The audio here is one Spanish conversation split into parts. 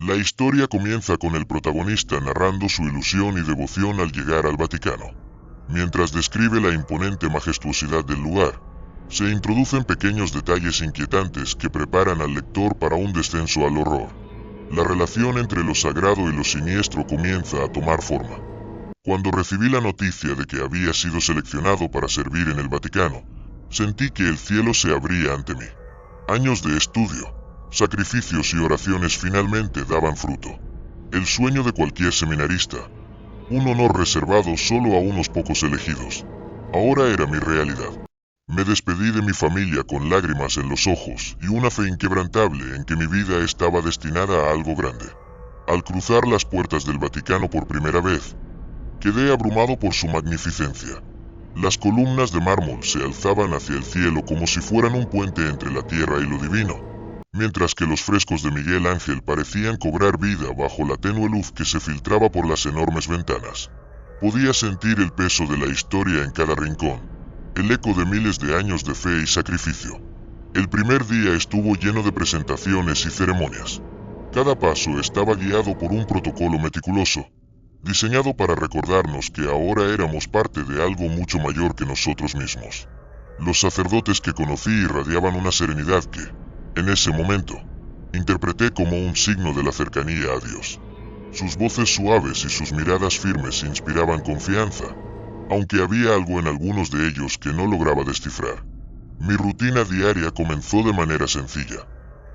La historia comienza con el protagonista narrando su ilusión y devoción al llegar al Vaticano. Mientras describe la imponente majestuosidad del lugar, se introducen pequeños detalles inquietantes que preparan al lector para un descenso al horror. La relación entre lo sagrado y lo siniestro comienza a tomar forma. Cuando recibí la noticia de que había sido seleccionado para servir en el Vaticano, sentí que el cielo se abría ante mí. Años de estudio, sacrificios y oraciones finalmente daban fruto. El sueño de cualquier seminarista, un honor reservado solo a unos pocos elegidos, ahora era mi realidad. Me despedí de mi familia con lágrimas en los ojos y una fe inquebrantable en que mi vida estaba destinada a algo grande. Al cruzar las puertas del Vaticano por primera vez, quedé abrumado por su magnificencia. Las columnas de mármol se alzaban hacia el cielo como si fueran un puente entre la tierra y lo divino, mientras que los frescos de Miguel Ángel parecían cobrar vida bajo la tenue luz que se filtraba por las enormes ventanas. Podía sentir el peso de la historia en cada rincón, el eco de miles de años de fe y sacrificio. El primer día estuvo lleno de presentaciones y ceremonias. Cada paso estaba guiado por un protocolo meticuloso, diseñado para recordarnos que ahora éramos parte de algo mucho mayor que nosotros mismos. Los sacerdotes que conocí irradiaban una serenidad que, en ese momento, interpreté como un signo de la cercanía a Dios. Sus voces suaves y sus miradas firmes inspiraban confianza, aunque había algo en algunos de ellos que no lograba descifrar. Mi rutina diaria comenzó de manera sencilla.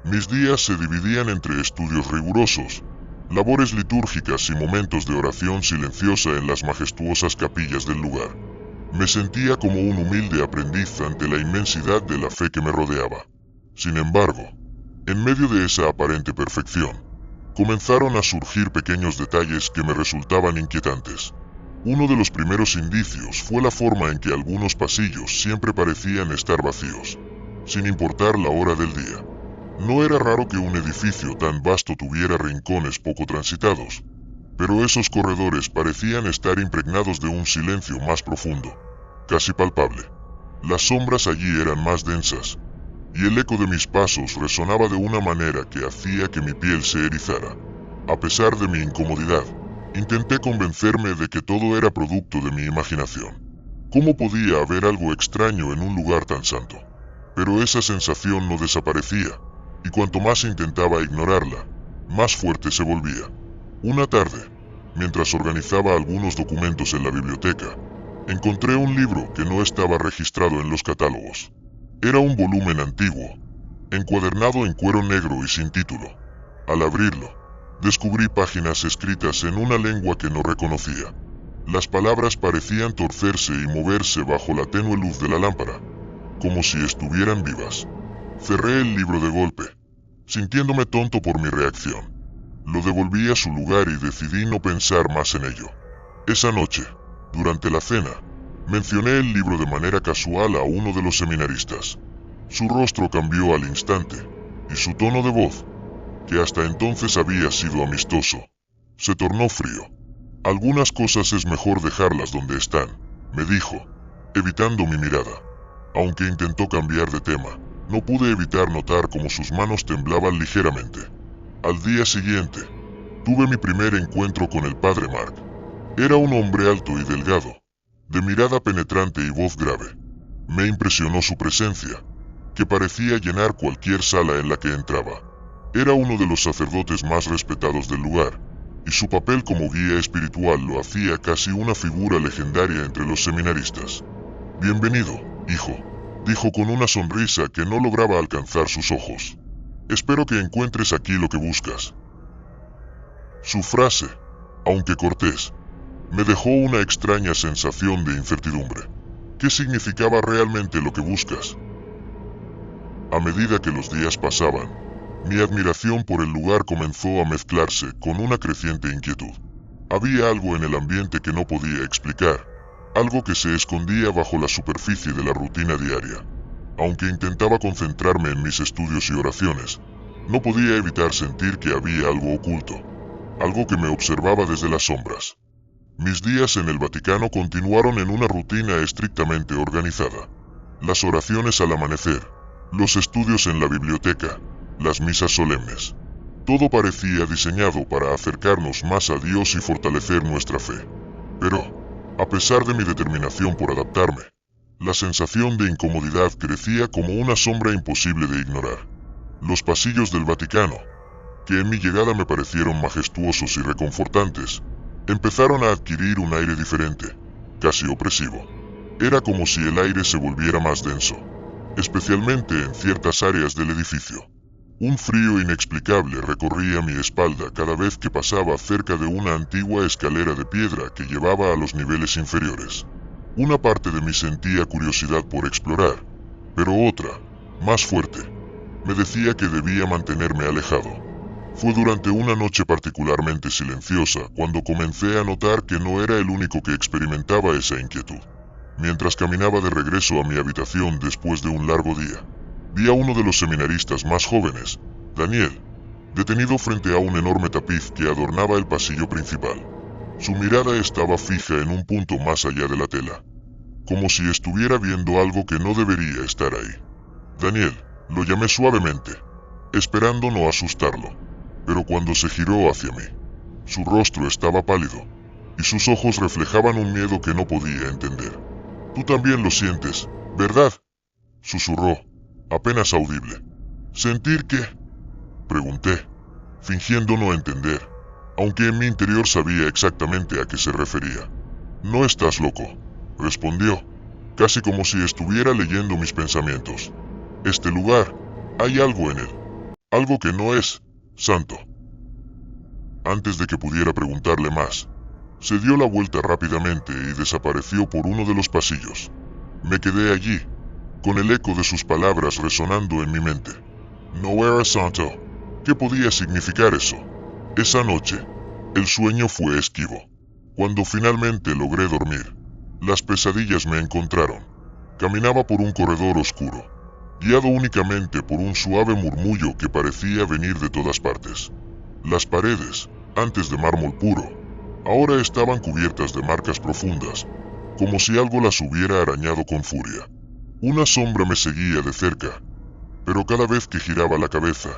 Mis días se dividían entre estudios rigurosos, labores litúrgicas y momentos de oración silenciosa en las majestuosas capillas del lugar. Me sentía como un humilde aprendiz ante la inmensidad de la fe que me rodeaba. Sin embargo, en medio de esa aparente perfección, comenzaron a surgir pequeños detalles que me resultaban inquietantes. Uno de los primeros indicios fue la forma en que algunos pasillos siempre parecían estar vacíos, sin importar la hora del día. No era raro que un edificio tan vasto tuviera rincones poco transitados, pero esos corredores parecían estar impregnados de un silencio más profundo, casi palpable. Las sombras allí eran más densas, y el eco de mis pasos resonaba de una manera que hacía que mi piel se erizara. A pesar de mi incomodidad, intenté convencerme de que todo era producto de mi imaginación. ¿Cómo podía haber algo extraño en un lugar tan santo? Pero esa sensación no desaparecía, y cuanto más intentaba ignorarla, más fuerte se volvía. Una tarde, mientras organizaba algunos documentos en la biblioteca, encontré un libro que no estaba registrado en los catálogos. Era un volumen antiguo, encuadernado en cuero negro y sin título. Al abrirlo, descubrí páginas escritas en una lengua que no reconocía. Las palabras parecían torcerse y moverse bajo la tenue luz de la lámpara, como si estuvieran vivas. Cerré el libro de golpe, sintiéndome tonto por mi reacción. Lo devolví a su lugar y decidí no pensar más en ello. Esa noche, durante la cena, mencioné el libro de manera casual a uno de los seminaristas. Su rostro cambió al instante, y su tono de voz, que hasta entonces había sido amistoso, se tornó frío. Algunas cosas es mejor dejarlas donde están, me dijo, evitando mi mirada. Aunque intentó cambiar de tema, no pude evitar notar cómo sus manos temblaban ligeramente. Al día siguiente, tuve mi primer encuentro con el padre Mark. Era un hombre alto y delgado, de mirada penetrante y voz grave. Me impresionó su presencia, que parecía llenar cualquier sala en la que entraba. Era uno de los sacerdotes más respetados del lugar, y su papel como guía espiritual lo hacía casi una figura legendaria entre los seminaristas. Bienvenido, hijo, dijo con una sonrisa que no lograba alcanzar sus ojos. Espero que encuentres aquí lo que buscas. Su frase, aunque cortés, me dejó una extraña sensación de incertidumbre. ¿Qué significaba realmente lo que buscas? A medida que los días pasaban, mi admiración por el lugar comenzó a mezclarse con una creciente inquietud. Había algo en el ambiente que no podía explicar, algo que se escondía bajo la superficie de la rutina diaria. Aunque intentaba concentrarme en mis estudios y oraciones, no podía evitar sentir que había algo oculto, algo que me observaba desde las sombras. Mis días en el Vaticano continuaron en una rutina estrictamente organizada. Las oraciones al amanecer, los estudios en la biblioteca, las misas solemnes. Todo parecía diseñado para acercarnos más a Dios y fortalecer nuestra fe. Pero, a pesar de mi determinación por adaptarme, la sensación de incomodidad crecía como una sombra imposible de ignorar. Los pasillos del Vaticano, que en mi llegada me parecieron majestuosos y reconfortantes, empezaron a adquirir un aire diferente, casi opresivo. Era como si el aire se volviera más denso, especialmente en ciertas áreas del edificio. Un frío inexplicable recorría mi espalda cada vez que pasaba cerca de una antigua escalera de piedra que llevaba a los niveles inferiores. Una parte de mí sentía curiosidad por explorar, pero otra, más fuerte, me decía que debía mantenerme alejado. Fue durante una noche particularmente silenciosa cuando comencé a notar que no era el único que experimentaba esa inquietud. Mientras caminaba de regreso a mi habitación después de un largo día, vi a uno de los seminaristas más jóvenes, Daniel, detenido frente a un enorme tapiz que adornaba el pasillo principal. Su mirada estaba fija en un punto más allá de la tela, como si estuviera viendo algo que no debería estar ahí. Daniel, lo llamé suavemente, esperando no asustarlo, pero cuando se giró hacia mí, su rostro estaba pálido, y sus ojos reflejaban un miedo que no podía entender. «Tú también lo sientes, ¿verdad?», susurró, apenas audible. «¿Sentir qué?», pregunté, fingiendo no entender, aunque en mi interior sabía exactamente a qué se refería. «No estás loco», respondió, casi como si estuviera leyendo mis pensamientos. «Este lugar, hay algo en él, algo que no es santo». Antes de que pudiera preguntarle más, se dio la vuelta rápidamente y desapareció por uno de los pasillos. Me quedé allí, con el eco de sus palabras resonando en mi mente. No era santo. ¿Qué podía significar eso? Esa noche, el sueño fue esquivo. Cuando finalmente logré dormir, las pesadillas me encontraron. Caminaba por un corredor oscuro, guiado únicamente por un suave murmullo que parecía venir de todas partes. Las paredes, antes de mármol puro, ahora estaban cubiertas de marcas profundas, como si algo las hubiera arañado con furia. Una sombra me seguía de cerca, pero cada vez que giraba la cabeza,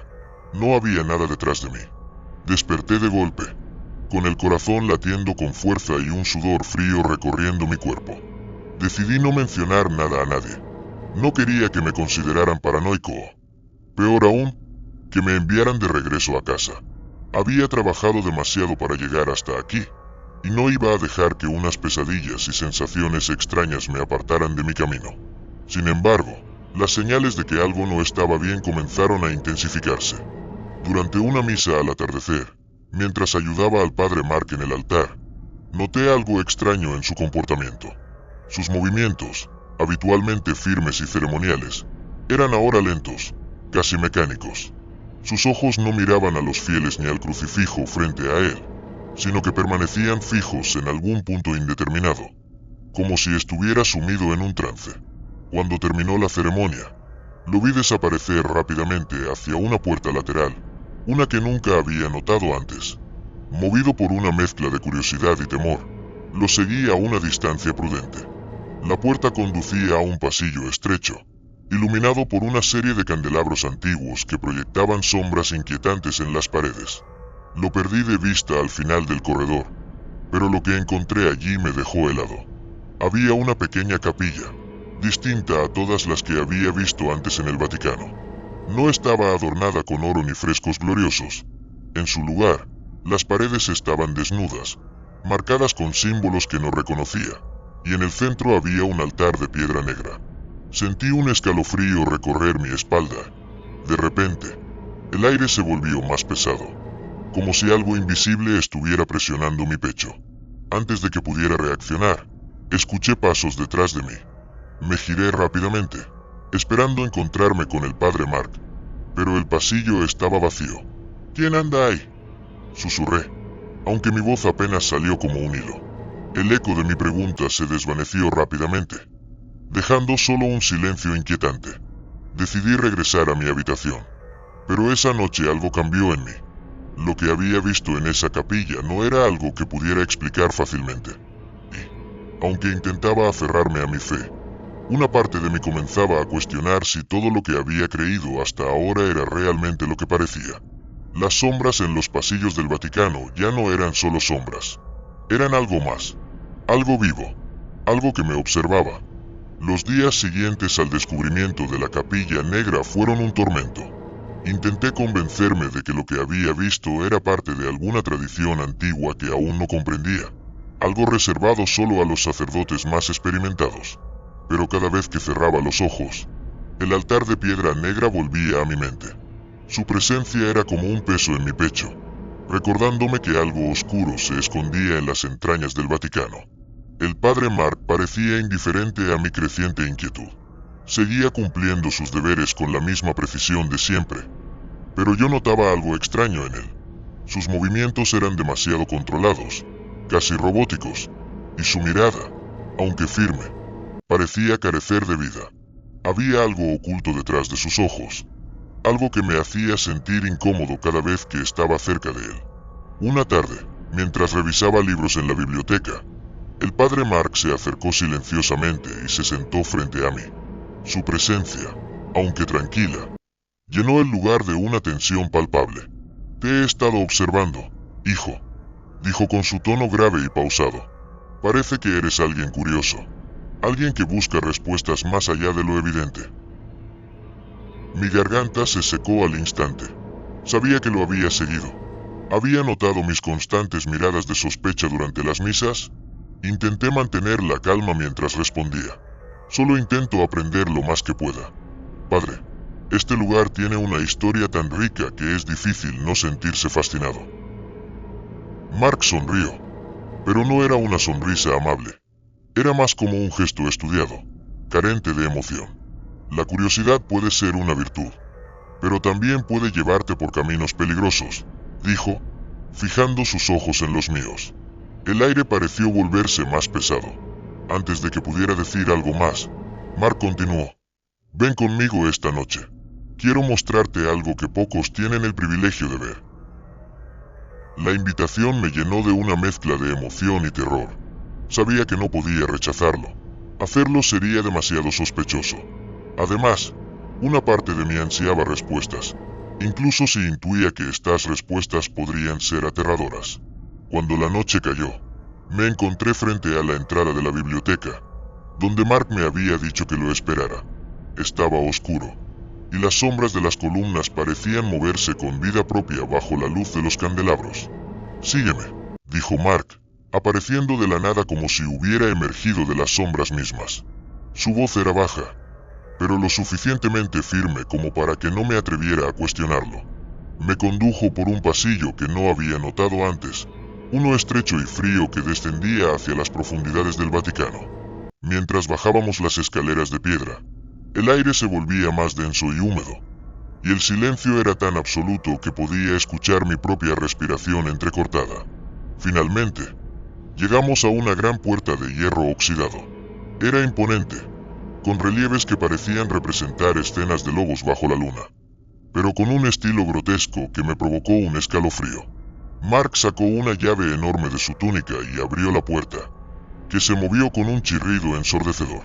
no había nada detrás de mí. Desperté de golpe, con el corazón latiendo con fuerza y un sudor frío recorriendo mi cuerpo. Decidí no mencionar nada a nadie. No quería que me consideraran paranoico o, peor aún, que me enviaran de regreso a casa. Había trabajado demasiado para llegar hasta aquí, y no iba a dejar que unas pesadillas y sensaciones extrañas me apartaran de mi camino. Sin embargo, las señales de que algo no estaba bien comenzaron a intensificarse. Durante una misa al atardecer, mientras ayudaba al padre Mark en el altar, noté algo extraño en su comportamiento. Sus movimientos, habitualmente firmes y ceremoniales, eran ahora lentos, casi mecánicos. Sus ojos no miraban a los fieles ni al crucifijo frente a él, sino que permanecían fijos en algún punto indeterminado, como si estuviera sumido en un trance. Cuando terminó la ceremonia, lo vi desaparecer rápidamente hacia una puerta lateral, una que nunca había notado antes. Movido por una mezcla de curiosidad y temor, lo seguí a una distancia prudente. La puerta conducía a un pasillo estrecho, iluminado por una serie de candelabros antiguos que proyectaban sombras inquietantes en las paredes. Lo perdí de vista al final del corredor, pero lo que encontré allí me dejó helado. Había una pequeña capilla, distinta a todas las que había visto antes en el Vaticano. No estaba adornada con oro ni frescos gloriosos. En su lugar, las paredes estaban desnudas, marcadas con símbolos que no reconocía, y en el centro había un altar de piedra negra. Sentí un escalofrío recorrer mi espalda. De repente, el aire se volvió más pesado, como si algo invisible estuviera presionando mi pecho. Antes de que pudiera reaccionar, escuché pasos detrás de mí. Me giré rápidamente, esperando encontrarme con el padre Mark, pero el pasillo estaba vacío. «¿Quién anda ahí?», susurré, aunque mi voz apenas salió como un hilo. El eco de mi pregunta se desvaneció rápidamente, dejando solo un silencio inquietante. Decidí regresar a mi habitación, pero esa noche algo cambió en mí. Lo que había visto en esa capilla no era algo que pudiera explicar fácilmente. Y, aunque intentaba aferrarme a mi fe, una parte de mí comenzaba a cuestionar si todo lo que había creído hasta ahora era realmente lo que parecía. Las sombras en los pasillos del Vaticano ya no eran solo sombras. Eran algo más. Algo vivo. Algo que me observaba. Los días siguientes al descubrimiento de la Capilla Negra fueron un tormento. Intenté convencerme de que lo que había visto era parte de alguna tradición antigua que aún no comprendía. Algo reservado solo a los sacerdotes más experimentados. Pero cada vez que cerraba los ojos, el altar de piedra negra volvía a mi mente. Su presencia era como un peso en mi pecho, recordándome que algo oscuro se escondía en las entrañas del Vaticano. El padre Mark parecía indiferente a mi creciente inquietud. Seguía cumpliendo sus deberes con la misma precisión de siempre, pero yo notaba algo extraño en él. Sus movimientos eran demasiado controlados, casi robóticos, y su mirada, aunque firme, parecía carecer de vida. Había algo oculto detrás de sus ojos, algo que me hacía sentir incómodo cada vez que estaba cerca de él. Una tarde, mientras revisaba libros en la biblioteca, el padre Mark se acercó silenciosamente y se sentó frente a mí. Su presencia, aunque tranquila, llenó el lugar de una tensión palpable. Te he estado observando, hijo, dijo con su tono grave y pausado. Parece que eres alguien curioso, alguien que busca respuestas más allá de lo evidente. Mi garganta se secó al instante. Sabía que lo había seguido. Había notado mis constantes miradas de sospecha durante las misas. Intenté mantener la calma mientras respondía. Solo intento aprender lo más que pueda. Padre, este lugar tiene una historia tan rica que es difícil no sentirse fascinado. Mark sonrió, pero no era una sonrisa amable. Era más como un gesto estudiado, carente de emoción. La curiosidad puede ser una virtud, pero también puede llevarte por caminos peligrosos, dijo, fijando sus ojos en los míos. El aire pareció volverse más pesado. Antes de que pudiera decir algo más, Mark continuó. Ven conmigo esta noche. Quiero mostrarte algo que pocos tienen el privilegio de ver. La invitación me llenó de una mezcla de emoción y terror. Sabía que no podía rechazarlo. Hacerlo sería demasiado sospechoso. Además, una parte de mí ansiaba respuestas, incluso si intuía que estas respuestas podrían ser aterradoras. Cuando la noche cayó, me encontré frente a la entrada de la biblioteca, donde Mark me había dicho que lo esperara. Estaba oscuro, y las sombras de las columnas parecían moverse con vida propia bajo la luz de los candelabros. Sígueme, dijo Mark, apareciendo de la nada como si hubiera emergido de las sombras mismas. Su voz era baja, pero lo suficientemente firme como para que no me atreviera a cuestionarlo. Me condujo por un pasillo que no había notado antes, uno estrecho y frío que descendía hacia las profundidades del Vaticano. Mientras bajábamos las escaleras de piedra, el aire se volvía más denso y húmedo, y el silencio era tan absoluto que podía escuchar mi propia respiración entrecortada. Finalmente, llegamos a una gran puerta de hierro oxidado. Era imponente, con relieves que parecían representar escenas de lobos bajo la luna, pero con un estilo grotesco que me provocó un escalofrío. Mark sacó una llave enorme de su túnica y abrió la puerta, que se movió con un chirrido ensordecedor.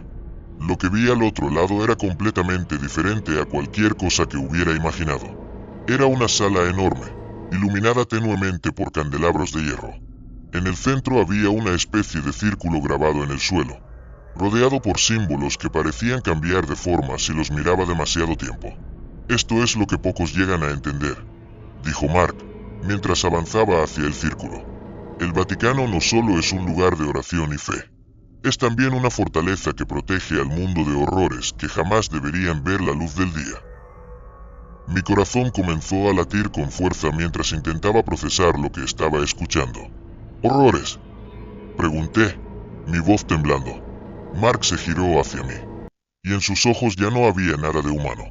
Lo que vi al otro lado era completamente diferente a cualquier cosa que hubiera imaginado. Era una sala enorme, iluminada tenuemente por candelabros de hierro. En el centro había una especie de círculo grabado en el suelo, rodeado por símbolos que parecían cambiar de forma si los miraba demasiado tiempo. Esto es lo que pocos llegan a entender, dijo Mark, mientras avanzaba hacia el círculo. El Vaticano no solo es un lugar de oración y fe, es también una fortaleza que protege al mundo de horrores que jamás deberían ver la luz del día. Mi corazón comenzó a latir con fuerza mientras intentaba procesar lo que estaba escuchando. ¿Horrores?, pregunté, mi voz temblando. Mark se giró hacia mí, y en sus ojos ya no había nada de humano.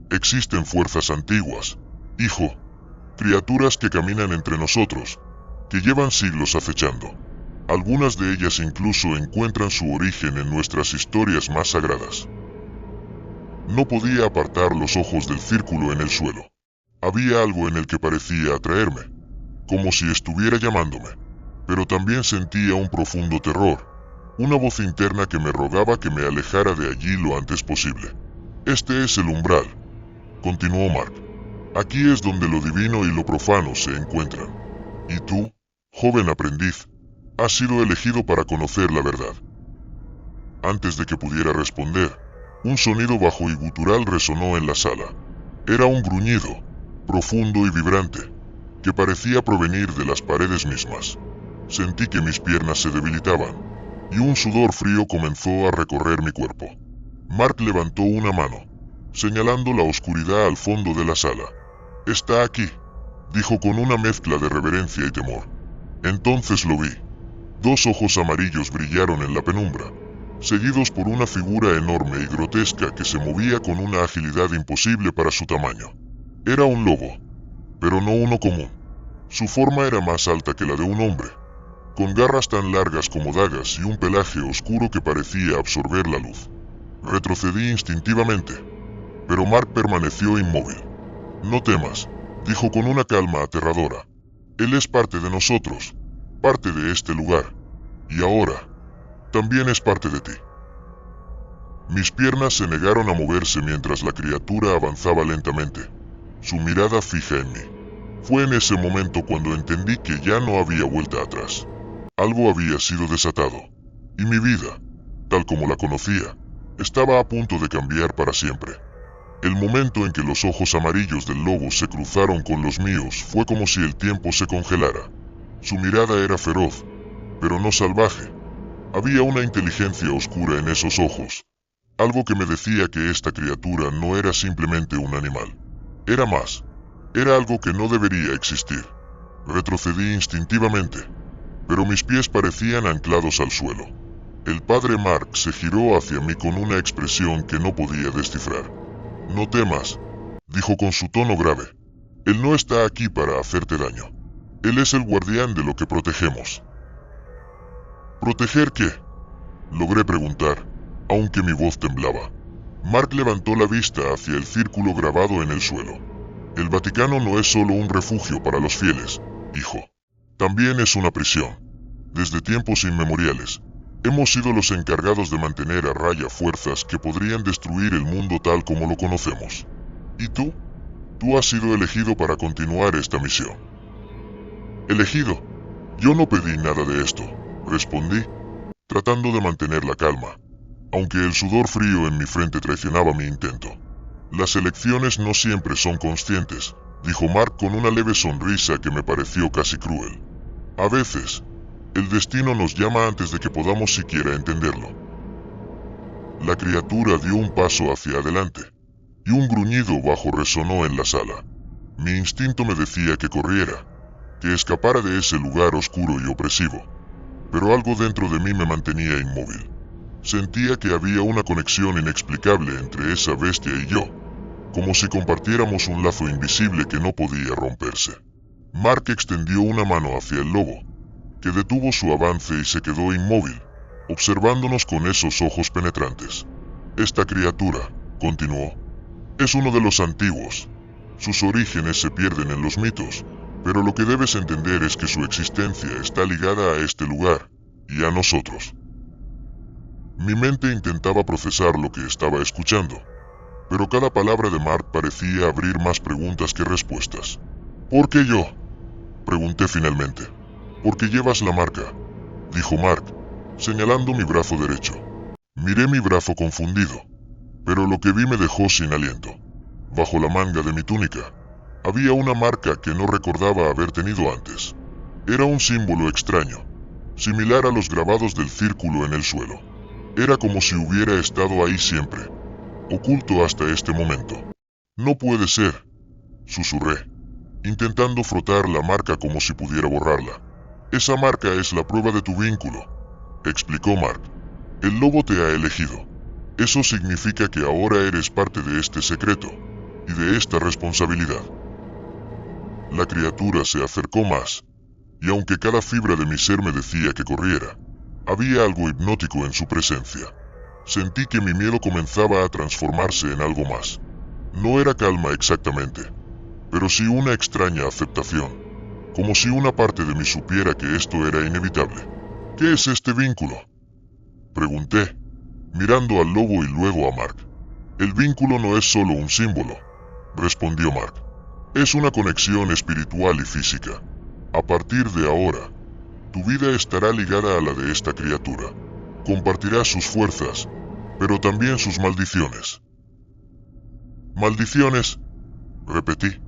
Existen fuerzas antiguas, hijo, criaturas que caminan entre nosotros, que llevan siglos acechando. Algunas de ellas incluso encuentran su origen en nuestras historias más sagradas. No podía apartar los ojos del círculo en el suelo. Había algo en el que parecía atraerme, como si estuviera llamándome, pero también sentía un profundo terror, una voz interna que me rogaba que me alejara de allí lo antes posible. Este es el umbral, continuó Mark. Aquí es donde lo divino y lo profano se encuentran. Y tú, joven aprendiz, has sido elegido para conocer la verdad. Antes de que pudiera responder, un sonido bajo y gutural resonó en la sala. Era un gruñido, profundo y vibrante, que parecía provenir de las paredes mismas. Sentí que mis piernas se debilitaban, y un sudor frío comenzó a recorrer mi cuerpo. Mark levantó una mano, señalando la oscuridad al fondo de la sala. «Está aquí», dijo con una mezcla de reverencia y temor. Entonces lo vi. Dos ojos amarillos brillaron en la penumbra, seguidos por una figura enorme y grotesca que se movía con una agilidad imposible para su tamaño. Era un lobo, pero no uno común. Su forma era más alta que la de un hombre, con garras tan largas como dagas y un pelaje oscuro que parecía absorber la luz. Retrocedí instintivamente, pero Mark permaneció inmóvil. «No temas», dijo con una calma aterradora. «Él es parte de nosotros, parte de este lugar, y ahora, también es parte de ti». Mis piernas se negaron a moverse mientras la criatura avanzaba lentamente, su mirada fija en mí. Fue en ese momento cuando entendí que ya no había vuelta atrás. Algo había sido desatado, y mi vida, tal como la conocía, estaba a punto de cambiar para siempre. El momento en que los ojos amarillos del lobo se cruzaron con los míos fue como si el tiempo se congelara. Su mirada era feroz, pero no salvaje. Había una inteligencia oscura en esos ojos, algo que me decía que esta criatura no era simplemente un animal. Era más, era algo que no debería existir. Retrocedí instintivamente, pero mis pies parecían anclados al suelo. El padre Mark se giró hacia mí con una expresión que no podía descifrar. «No temas», dijo con su tono grave. «Él no está aquí para hacerte daño. Él es el guardián de lo que protegemos». «¿Proteger qué?», logré preguntar, aunque mi voz temblaba. Mark levantó la vista hacia el círculo grabado en el suelo. «El Vaticano no es solo un refugio para los fieles, hijo. También es una prisión. Desde tiempos inmemoriales, hemos sido los encargados de mantener a raya fuerzas que podrían destruir el mundo tal como lo conocemos. ¿Y tú? Tú has sido elegido para continuar esta misión». «¿Elegido? Yo no pedí nada de esto», respondí, tratando de mantener la calma, aunque el sudor frío en mi frente traicionaba mi intento. «Las elecciones no siempre son conscientes», dijo Mark con una leve sonrisa que me pareció casi cruel. «A veces, el destino nos llama antes de que podamos siquiera entenderlo». La criatura dio un paso hacia adelante, y un gruñido bajo resonó en la sala. Mi instinto me decía que corriera, que escapara de ese lugar oscuro y opresivo, pero algo dentro de mí me mantenía inmóvil. Sentía que había una conexión inexplicable entre esa bestia y yo, como si compartiéramos un lazo invisible que no podía romperse. Mark extendió una mano hacia el lobo, que detuvo su avance y se quedó inmóvil, observándonos con esos ojos penetrantes. «Esta criatura», continuó, «es uno de los antiguos. Sus orígenes se pierden en los mitos, pero lo que debes entender es que su existencia está ligada a este lugar, y a nosotros». Mi mente intentaba procesar lo que estaba escuchando, pero cada palabra de Mark parecía abrir más preguntas que respuestas. «¿Por qué yo?», pregunté finalmente. «Porque llevas la marca», dijo Mark, señalando mi brazo derecho. Miré mi brazo confundido, pero lo que vi me dejó sin aliento. Bajo la manga de mi túnica, había una marca que no recordaba haber tenido antes. Era un símbolo extraño, similar a los grabados del círculo en el suelo. Era como si hubiera estado ahí siempre, oculto hasta este momento. «No puede ser», susurré, intentando frotar la marca como si pudiera borrarla. «Esa marca es la prueba de tu vínculo», explicó Mark. «El lobo te ha elegido. Eso significa que ahora eres parte de este secreto, y de esta responsabilidad». La criatura se acercó más, y aunque cada fibra de mi ser me decía que corriera, había algo hipnótico en su presencia. Sentí que mi miedo comenzaba a transformarse en algo más. No era calma exactamente, pero sí una extraña aceptación, como si una parte de mí supiera que esto era inevitable. «¿Qué es este vínculo?», pregunté, mirando al lobo y luego a Mark. «El vínculo no es solo un símbolo», respondió Mark. Es una conexión espiritual y física. A partir de ahora, tu vida estará ligada a la de esta criatura. Compartirás sus fuerzas, pero también sus maldiciones. ¿Maldiciones? Repetí,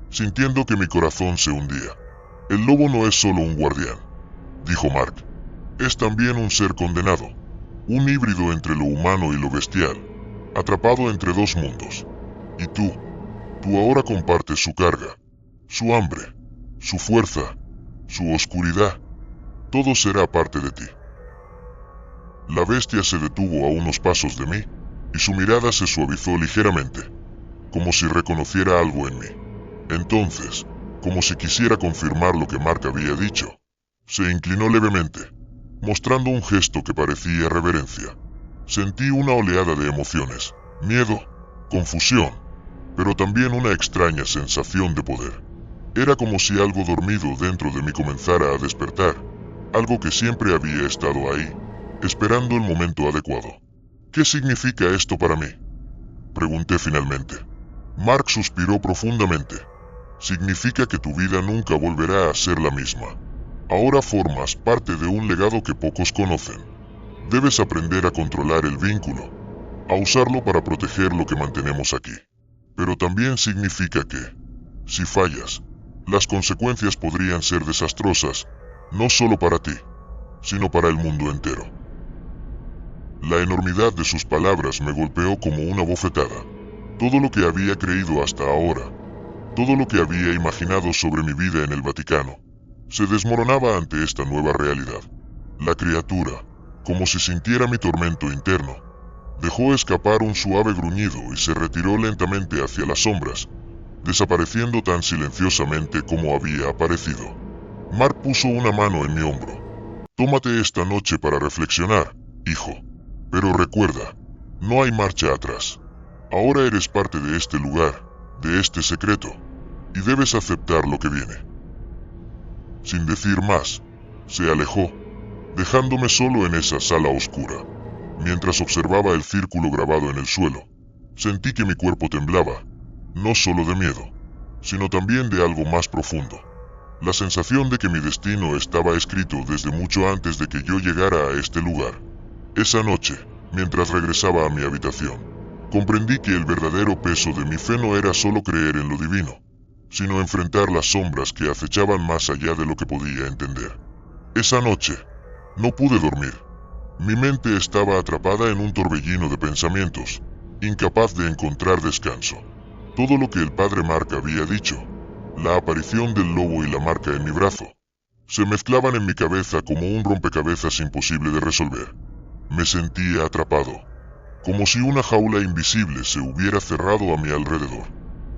sintiendo que mi corazón se hundía. El lobo no es solo un guardián, dijo Mark. Es también un ser condenado, un híbrido entre lo humano y lo bestial, atrapado entre dos mundos. Y tú ahora compartes su carga, su hambre, su fuerza, su oscuridad. Todo será parte de ti. La bestia se detuvo a unos pasos de mí, y su mirada se suavizó ligeramente, como si reconociera algo en mí. Entonces, como si quisiera confirmar lo que Mark había dicho, se inclinó levemente, mostrando un gesto que parecía reverencia. Sentí una oleada de emociones, miedo, confusión, pero también una extraña sensación de poder. Era como si algo dormido dentro de mí comenzara a despertar, algo que siempre había estado ahí, esperando el momento adecuado. ¿Qué significa esto para mí?, pregunté finalmente. Mark suspiró profundamente. Significa que tu vida nunca volverá a ser la misma. Ahora formas parte de un legado que pocos conocen. Debes aprender a controlar el vínculo, a usarlo para proteger lo que mantenemos aquí. Pero también significa que, si fallas, las consecuencias podrían ser desastrosas, no solo para ti, sino para el mundo entero. La enormidad de sus palabras me golpeó como una bofetada. Todo lo que había creído hasta ahora, todo lo que había imaginado sobre mi vida en el Vaticano, se desmoronaba ante esta nueva realidad. La criatura, como si sintiera mi tormento interno, dejó escapar un suave gruñido y se retiró lentamente hacia las sombras, desapareciendo tan silenciosamente como había aparecido. Mark puso una mano en mi hombro. Tómate esta noche para reflexionar, hijo. Pero recuerda, no hay marcha atrás. Ahora eres parte de este lugar, de este secreto, y debes aceptar lo que viene. Sin decir más, se alejó, dejándome solo en esa sala oscura. Mientras observaba el círculo grabado en el suelo, sentí que mi cuerpo temblaba, no solo de miedo, sino también de algo más profundo. La sensación de que mi destino estaba escrito desde mucho antes de que yo llegara a este lugar. Esa noche, mientras regresaba a mi habitación, comprendí que el verdadero peso de mi fe no era solo creer en lo divino, sino enfrentar las sombras que acechaban más allá de lo que podía entender. Esa noche, no pude dormir. Mi mente estaba atrapada en un torbellino de pensamientos, incapaz de encontrar descanso. Todo lo que el padre Mark había dicho, la aparición del lobo y la marca en mi brazo, se mezclaban en mi cabeza como un rompecabezas imposible de resolver. Me sentía atrapado, como si una jaula invisible se hubiera cerrado a mi alrededor.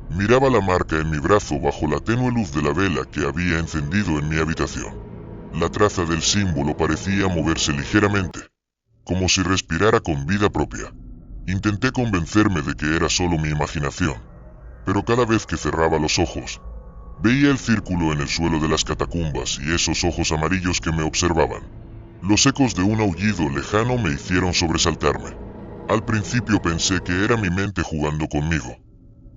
Miraba la marca en mi brazo bajo la tenue luz de la vela que había encendido en mi habitación. La traza del símbolo parecía moverse ligeramente, como si respirara con vida propia. Intenté convencerme de que era solo mi imaginación, pero cada vez que cerraba los ojos, veía el círculo en el suelo de las catacumbas y esos ojos amarillos que me observaban. Los ecos de un aullido lejano me hicieron sobresaltarme. Al principio pensé que era mi mente jugando conmigo,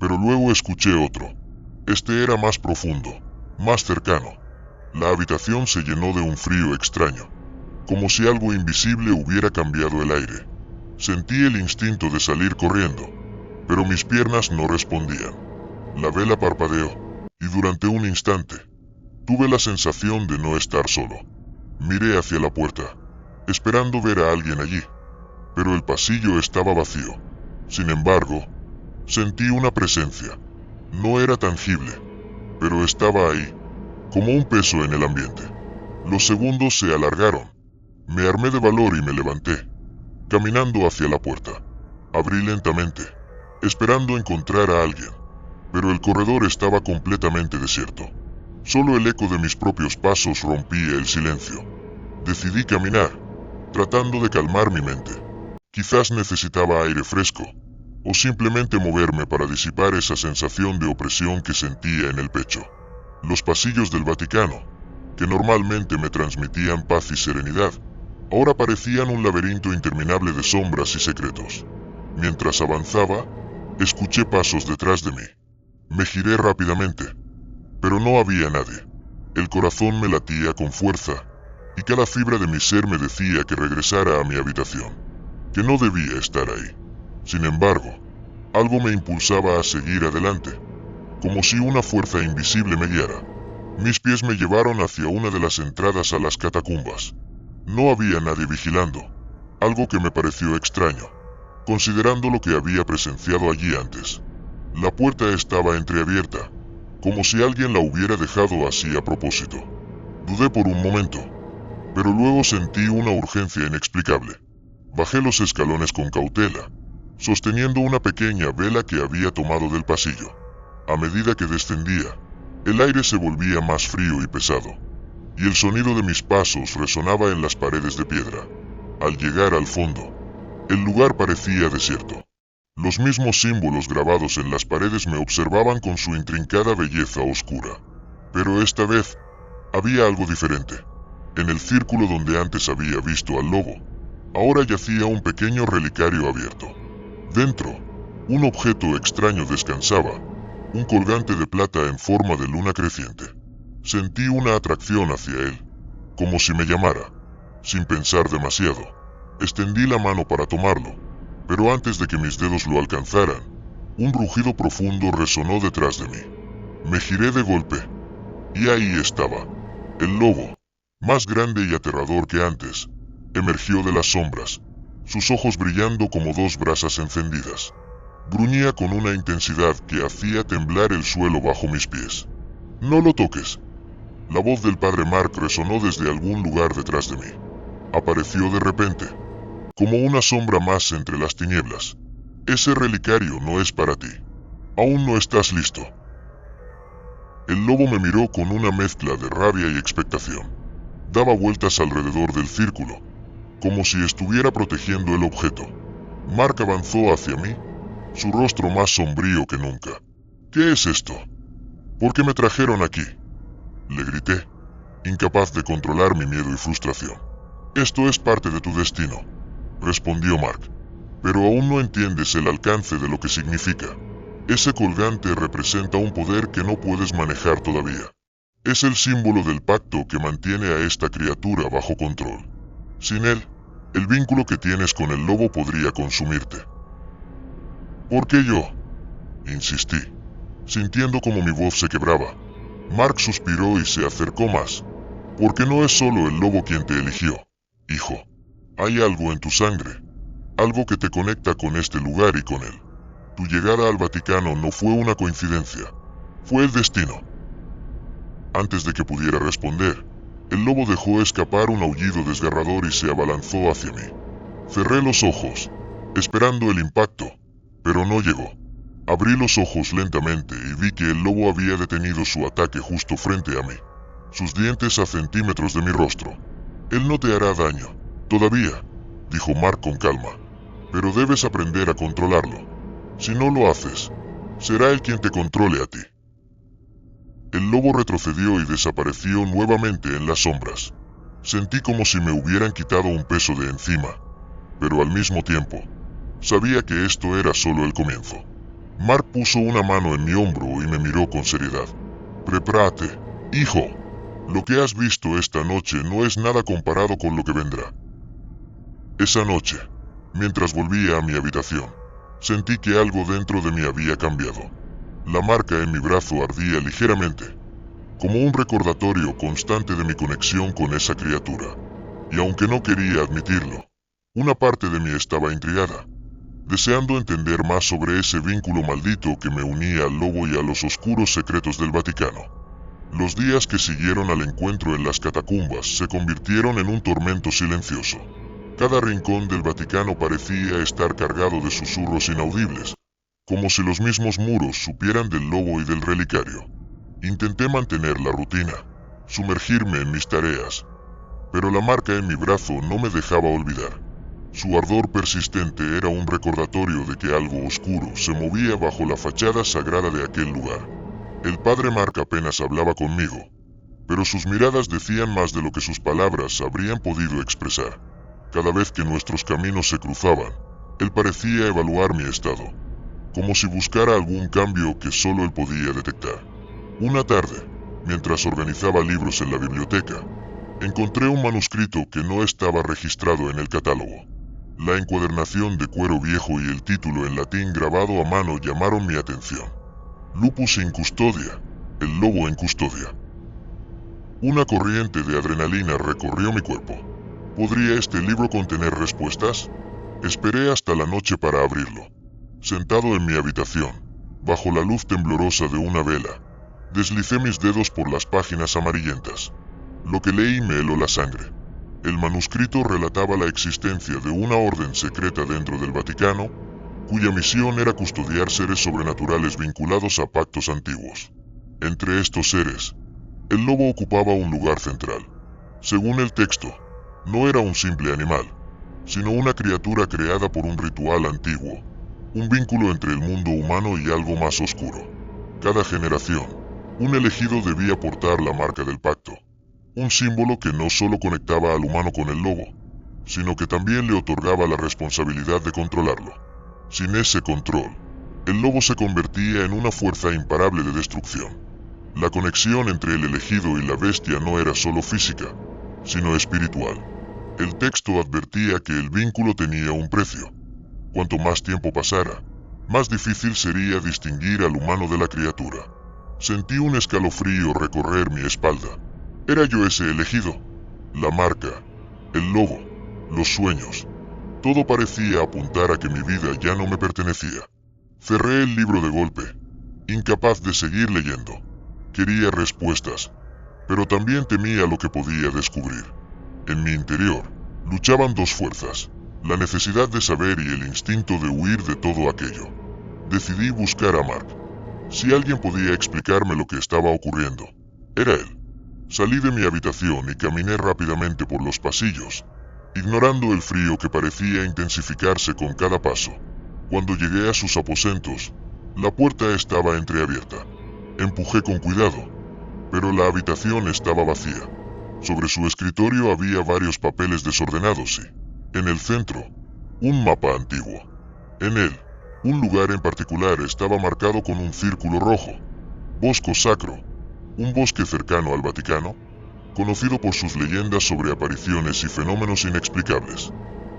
pero luego escuché otro. Este era más profundo, más cercano. La habitación se llenó de un frío extraño, como si algo invisible hubiera cambiado el aire. Sentí el instinto de salir corriendo, pero mis piernas no respondían. La vela parpadeó, y durante un instante, tuve la sensación de no estar solo. Miré hacia la puerta, esperando ver a alguien allí, pero el pasillo estaba vacío. Sin embargo, sentí una presencia. No era tangible, pero estaba ahí, como un peso en el ambiente. Los segundos se alargaron. Me armé de valor y me levanté, caminando hacia la puerta. Abrí lentamente, esperando encontrar a alguien, pero el corredor estaba completamente desierto. Solo el eco de mis propios pasos rompía el silencio. Decidí caminar, tratando de calmar mi mente. Quizás necesitaba aire fresco, o simplemente moverme para disipar esa sensación de opresión que sentía en el pecho. Los pasillos del Vaticano, que normalmente me transmitían paz y serenidad, ahora parecían un laberinto interminable de sombras y secretos. Mientras avanzaba, escuché pasos detrás de mí. Me giré rápidamente, pero no había nadie. El corazón me latía con fuerza, y cada fibra de mi ser me decía que regresara a mi habitación, que no debía estar ahí. Sin embargo, algo me impulsaba a seguir adelante, como si una fuerza invisible me guiara. Mis pies me llevaron hacia una de las entradas a las catacumbas. No había nadie vigilando, algo que me pareció extraño, considerando lo que había presenciado allí antes. La puerta estaba entreabierta, como si alguien la hubiera dejado así a propósito. Dudé por un momento, pero luego sentí una urgencia inexplicable. Bajé los escalones con cautela, sosteniendo una pequeña vela que había tomado del pasillo. A medida que descendía, el aire se volvía más frío y pesado, y el sonido de mis pasos resonaba en las paredes de piedra. Al llegar al fondo, el lugar parecía desierto. Los mismos símbolos grabados en las paredes me observaban con su intrincada belleza oscura. Pero esta vez, había algo diferente. En el círculo donde antes había visto al lobo, ahora yacía un pequeño relicario abierto. Dentro, un objeto extraño descansaba, un colgante de plata en forma de luna creciente. Sentí una atracción hacia él, como si me llamara. Sin pensar demasiado, extendí la mano para tomarlo, pero antes de que mis dedos lo alcanzaran, un rugido profundo resonó detrás de mí. Me giré de golpe, y ahí estaba, el lobo, más grande y aterrador que antes, emergió de las sombras, sus ojos brillando como dos brasas encendidas. Gruñía con una intensidad que hacía temblar el suelo bajo mis pies. «No lo toques». La voz del padre Mark resonó desde algún lugar detrás de mí. Apareció de repente, como una sombra más entre las tinieblas. «Ese relicario no es para ti. Aún no estás listo». El lobo me miró con una mezcla de rabia y expectación. Daba vueltas alrededor del círculo, como si estuviera protegiendo el objeto. Mark avanzó hacia mí, su rostro más sombrío que nunca. «¿Qué es esto? ¿Por qué me trajeron aquí?», le grité, incapaz de controlar mi miedo y frustración. «Esto es parte de tu destino», respondió Mark, «pero aún no entiendes el alcance de lo que significa. Ese colgante representa un poder que no puedes manejar todavía. Es el símbolo del pacto que mantiene a esta criatura bajo control. Sin él, el vínculo que tienes con el lobo podría consumirte». «¿Por qué yo?», insistí, sintiendo como mi voz se quebraba. Mark suspiró y se acercó más. «Porque no es solo el lobo quien te eligió, hijo. Hay algo en tu sangre, algo que te conecta con este lugar y con él. Tu llegada al Vaticano no fue una coincidencia, fue el destino». Antes de que pudiera responder, el lobo dejó escapar un aullido desgarrador y se abalanzó hacia mí. Cerré los ojos, esperando el impacto, pero no llegó. Abrí los ojos lentamente y vi que el lobo había detenido su ataque justo frente a mí, sus dientes a centímetros de mi rostro. «Él no te hará daño, todavía», dijo Mark con calma, «pero debes aprender a controlarlo. Si no lo haces, será él quien te controle a ti». El lobo retrocedió y desapareció nuevamente en las sombras. Sentí como si me hubieran quitado un peso de encima, pero al mismo tiempo, sabía que esto era solo el comienzo. Mark puso una mano en mi hombro y me miró con seriedad. «Prepárate, hijo. Lo que has visto esta noche no es nada comparado con lo que vendrá». Esa noche, mientras volvía a mi habitación, sentí que algo dentro de mí había cambiado. La marca en mi brazo ardía ligeramente, como un recordatorio constante de mi conexión con esa criatura. Y aunque no quería admitirlo, una parte de mí estaba intrigada, deseando entender más sobre ese vínculo maldito que me unía al lobo y a los oscuros secretos del Vaticano. Los días que siguieron al encuentro en las catacumbas se convirtieron en un tormento silencioso. Cada rincón del Vaticano parecía estar cargado de susurros inaudibles, como si los mismos muros supieran del lobo y del relicario. Intenté mantener la rutina, sumergirme en mis tareas, pero la marca en mi brazo no me dejaba olvidar. Su ardor persistente era un recordatorio de que algo oscuro se movía bajo la fachada sagrada de aquel lugar. El padre Mark apenas hablaba conmigo, pero sus miradas decían más de lo que sus palabras habrían podido expresar. Cada vez que nuestros caminos se cruzaban, él parecía evaluar mi estado. como si buscara algún cambio que solo él podía detectar. Una tarde, mientras organizaba libros en la biblioteca, encontré un manuscrito que no estaba registrado en el catálogo. La encuadernación de cuero viejo y el título en latín grabado a mano llamaron mi atención. Lupus in custodia, el lobo en custodia. Una corriente de adrenalina recorrió mi cuerpo. ¿Podría este libro contener respuestas? Esperé hasta la noche para abrirlo. Sentado en mi habitación, bajo la luz temblorosa de una vela, deslicé mis dedos por las páginas amarillentas. Lo que leí me heló la sangre. El manuscrito relataba la existencia de una orden secreta dentro del Vaticano, cuya misión era custodiar seres sobrenaturales vinculados a pactos antiguos. Entre estos seres, el lobo ocupaba un lugar central. Según el texto, no era un simple animal, sino una criatura creada por un ritual antiguo, un vínculo entre el mundo humano y algo más oscuro. Cada generación, un elegido debía portar la marca del pacto, un símbolo que no solo conectaba al humano con el lobo, sino que también le otorgaba la responsabilidad de controlarlo. Sin ese control, el lobo se convertía en una fuerza imparable de destrucción. La conexión entre el elegido y la bestia no era solo física, sino espiritual. El texto advertía que el vínculo tenía un precio. Cuanto más tiempo pasara, más difícil sería distinguir al humano de la criatura. Sentí un escalofrío recorrer mi espalda. ¿Era yo ese elegido? La marca, el lobo, los sueños. Todo parecía apuntar a que mi vida ya no me pertenecía. Cerré el libro de golpe, incapaz de seguir leyendo. Quería respuestas, pero también temía lo que podía descubrir. En mi interior, luchaban dos fuerzas, la necesidad de saber y el instinto de huir de todo aquello. Decidí buscar a Mark. Si alguien podía explicarme lo que estaba ocurriendo, era él. Salí de mi habitación y caminé rápidamente por los pasillos, ignorando el frío que parecía intensificarse con cada paso. Cuando llegué a sus aposentos, la puerta estaba entreabierta. Empujé con cuidado, pero la habitación estaba vacía. Sobre su escritorio había varios papeles desordenados y, en el centro, un mapa antiguo. En él, un lugar en particular estaba marcado con un círculo rojo. Bosco Sacro, un bosque cercano al Vaticano, conocido por sus leyendas sobre apariciones y fenómenos inexplicables.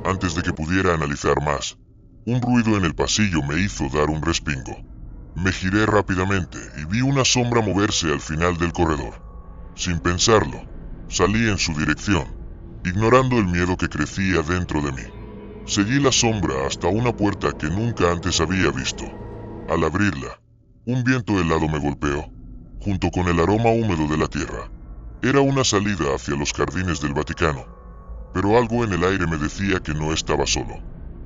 Antes de que pudiera analizar más, un ruido en el pasillo me hizo dar un respingo. Me giré rápidamente y vi una sombra moverse al final del corredor. Sin pensarlo, salí en su dirección, ignorando el miedo que crecía dentro de mí. Seguí la sombra hasta una puerta que nunca antes había visto. Al abrirla, un viento helado me golpeó, junto con el aroma húmedo de la tierra. Era una salida hacia los jardines del Vaticano, pero algo en el aire me decía que no estaba solo.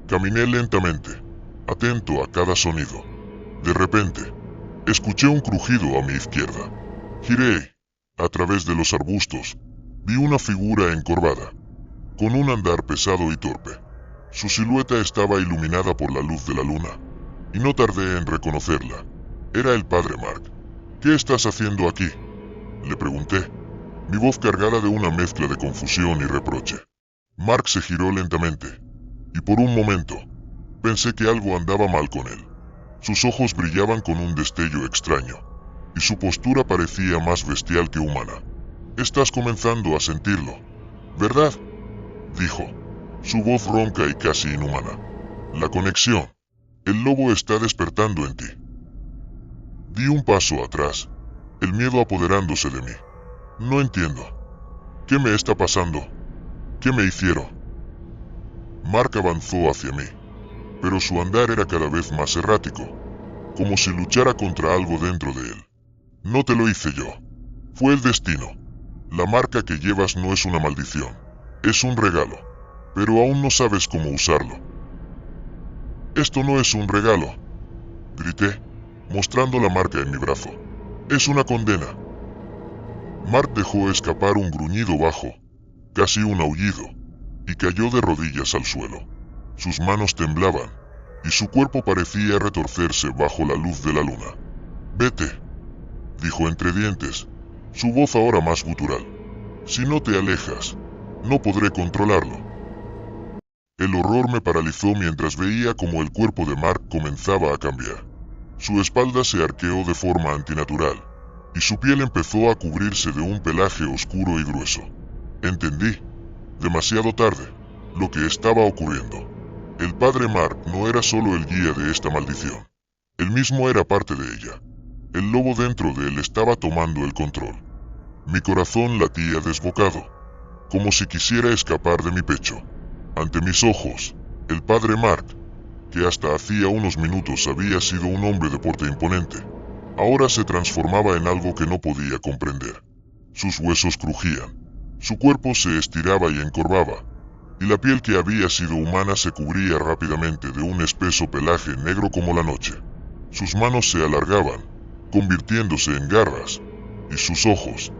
Caminé lentamente, atento a cada sonido. De repente, escuché un crujido a mi izquierda. Giré. A través de los arbustos, vi una figura encorvada, con un andar pesado y torpe. Su silueta estaba iluminada por la luz de la luna, y no tardé en reconocerla. Era el padre Mark. ¿Qué estás haciendo aquí?, le pregunté, mi voz cargada de una mezcla de confusión y reproche. Mark se giró lentamente, y por un momento, pensé que algo andaba mal con él. Sus ojos brillaban con un destello extraño, y su postura parecía más bestial que humana. Estás comenzando a sentirlo, ¿verdad?, dijo, su voz ronca y casi inhumana. La conexión. El lobo está despertando en ti. Di un paso atrás, el miedo apoderándose de mí. No entiendo. ¿Qué me está pasando? ¿Qué me hicieron? Mark avanzó hacia mí, pero su andar era cada vez más errático, como si luchara contra algo dentro de él. No te lo hice yo. Fue el destino. La marca que llevas no es una maldición. Es un regalo. Pero aún no sabes cómo usarlo. Esto no es un regalo, grité, mostrando la marca en mi brazo. Es una condena. Mark dejó escapar un gruñido bajo, casi un aullido, y cayó de rodillas al suelo. Sus manos temblaban, y su cuerpo parecía retorcerse bajo la luz de la luna. Vete, dijo entre dientes, su voz ahora más gutural. Si no te alejas, no podré controlarlo. El horror me paralizó mientras veía cómo el cuerpo de Mark comenzaba a cambiar. Su espalda se arqueó de forma antinatural, y su piel empezó a cubrirse de un pelaje oscuro y grueso. Entendí, demasiado tarde, lo que estaba ocurriendo. El padre Mark no era solo el guía de esta maldición. Él mismo era parte de ella. El lobo dentro de él estaba tomando el control. Mi corazón latía desbocado, como si quisiera escapar de mi pecho. Ante mis ojos, el padre Mark, que hasta hacía unos minutos había sido un hombre de porte imponente, ahora se transformaba en algo que no podía comprender. Sus huesos crujían, su cuerpo se estiraba y encorvaba, y la piel que había sido humana se cubría rápidamente de un espeso pelaje negro como la noche. Sus manos se alargaban, convirtiéndose en garras, y sus ojos,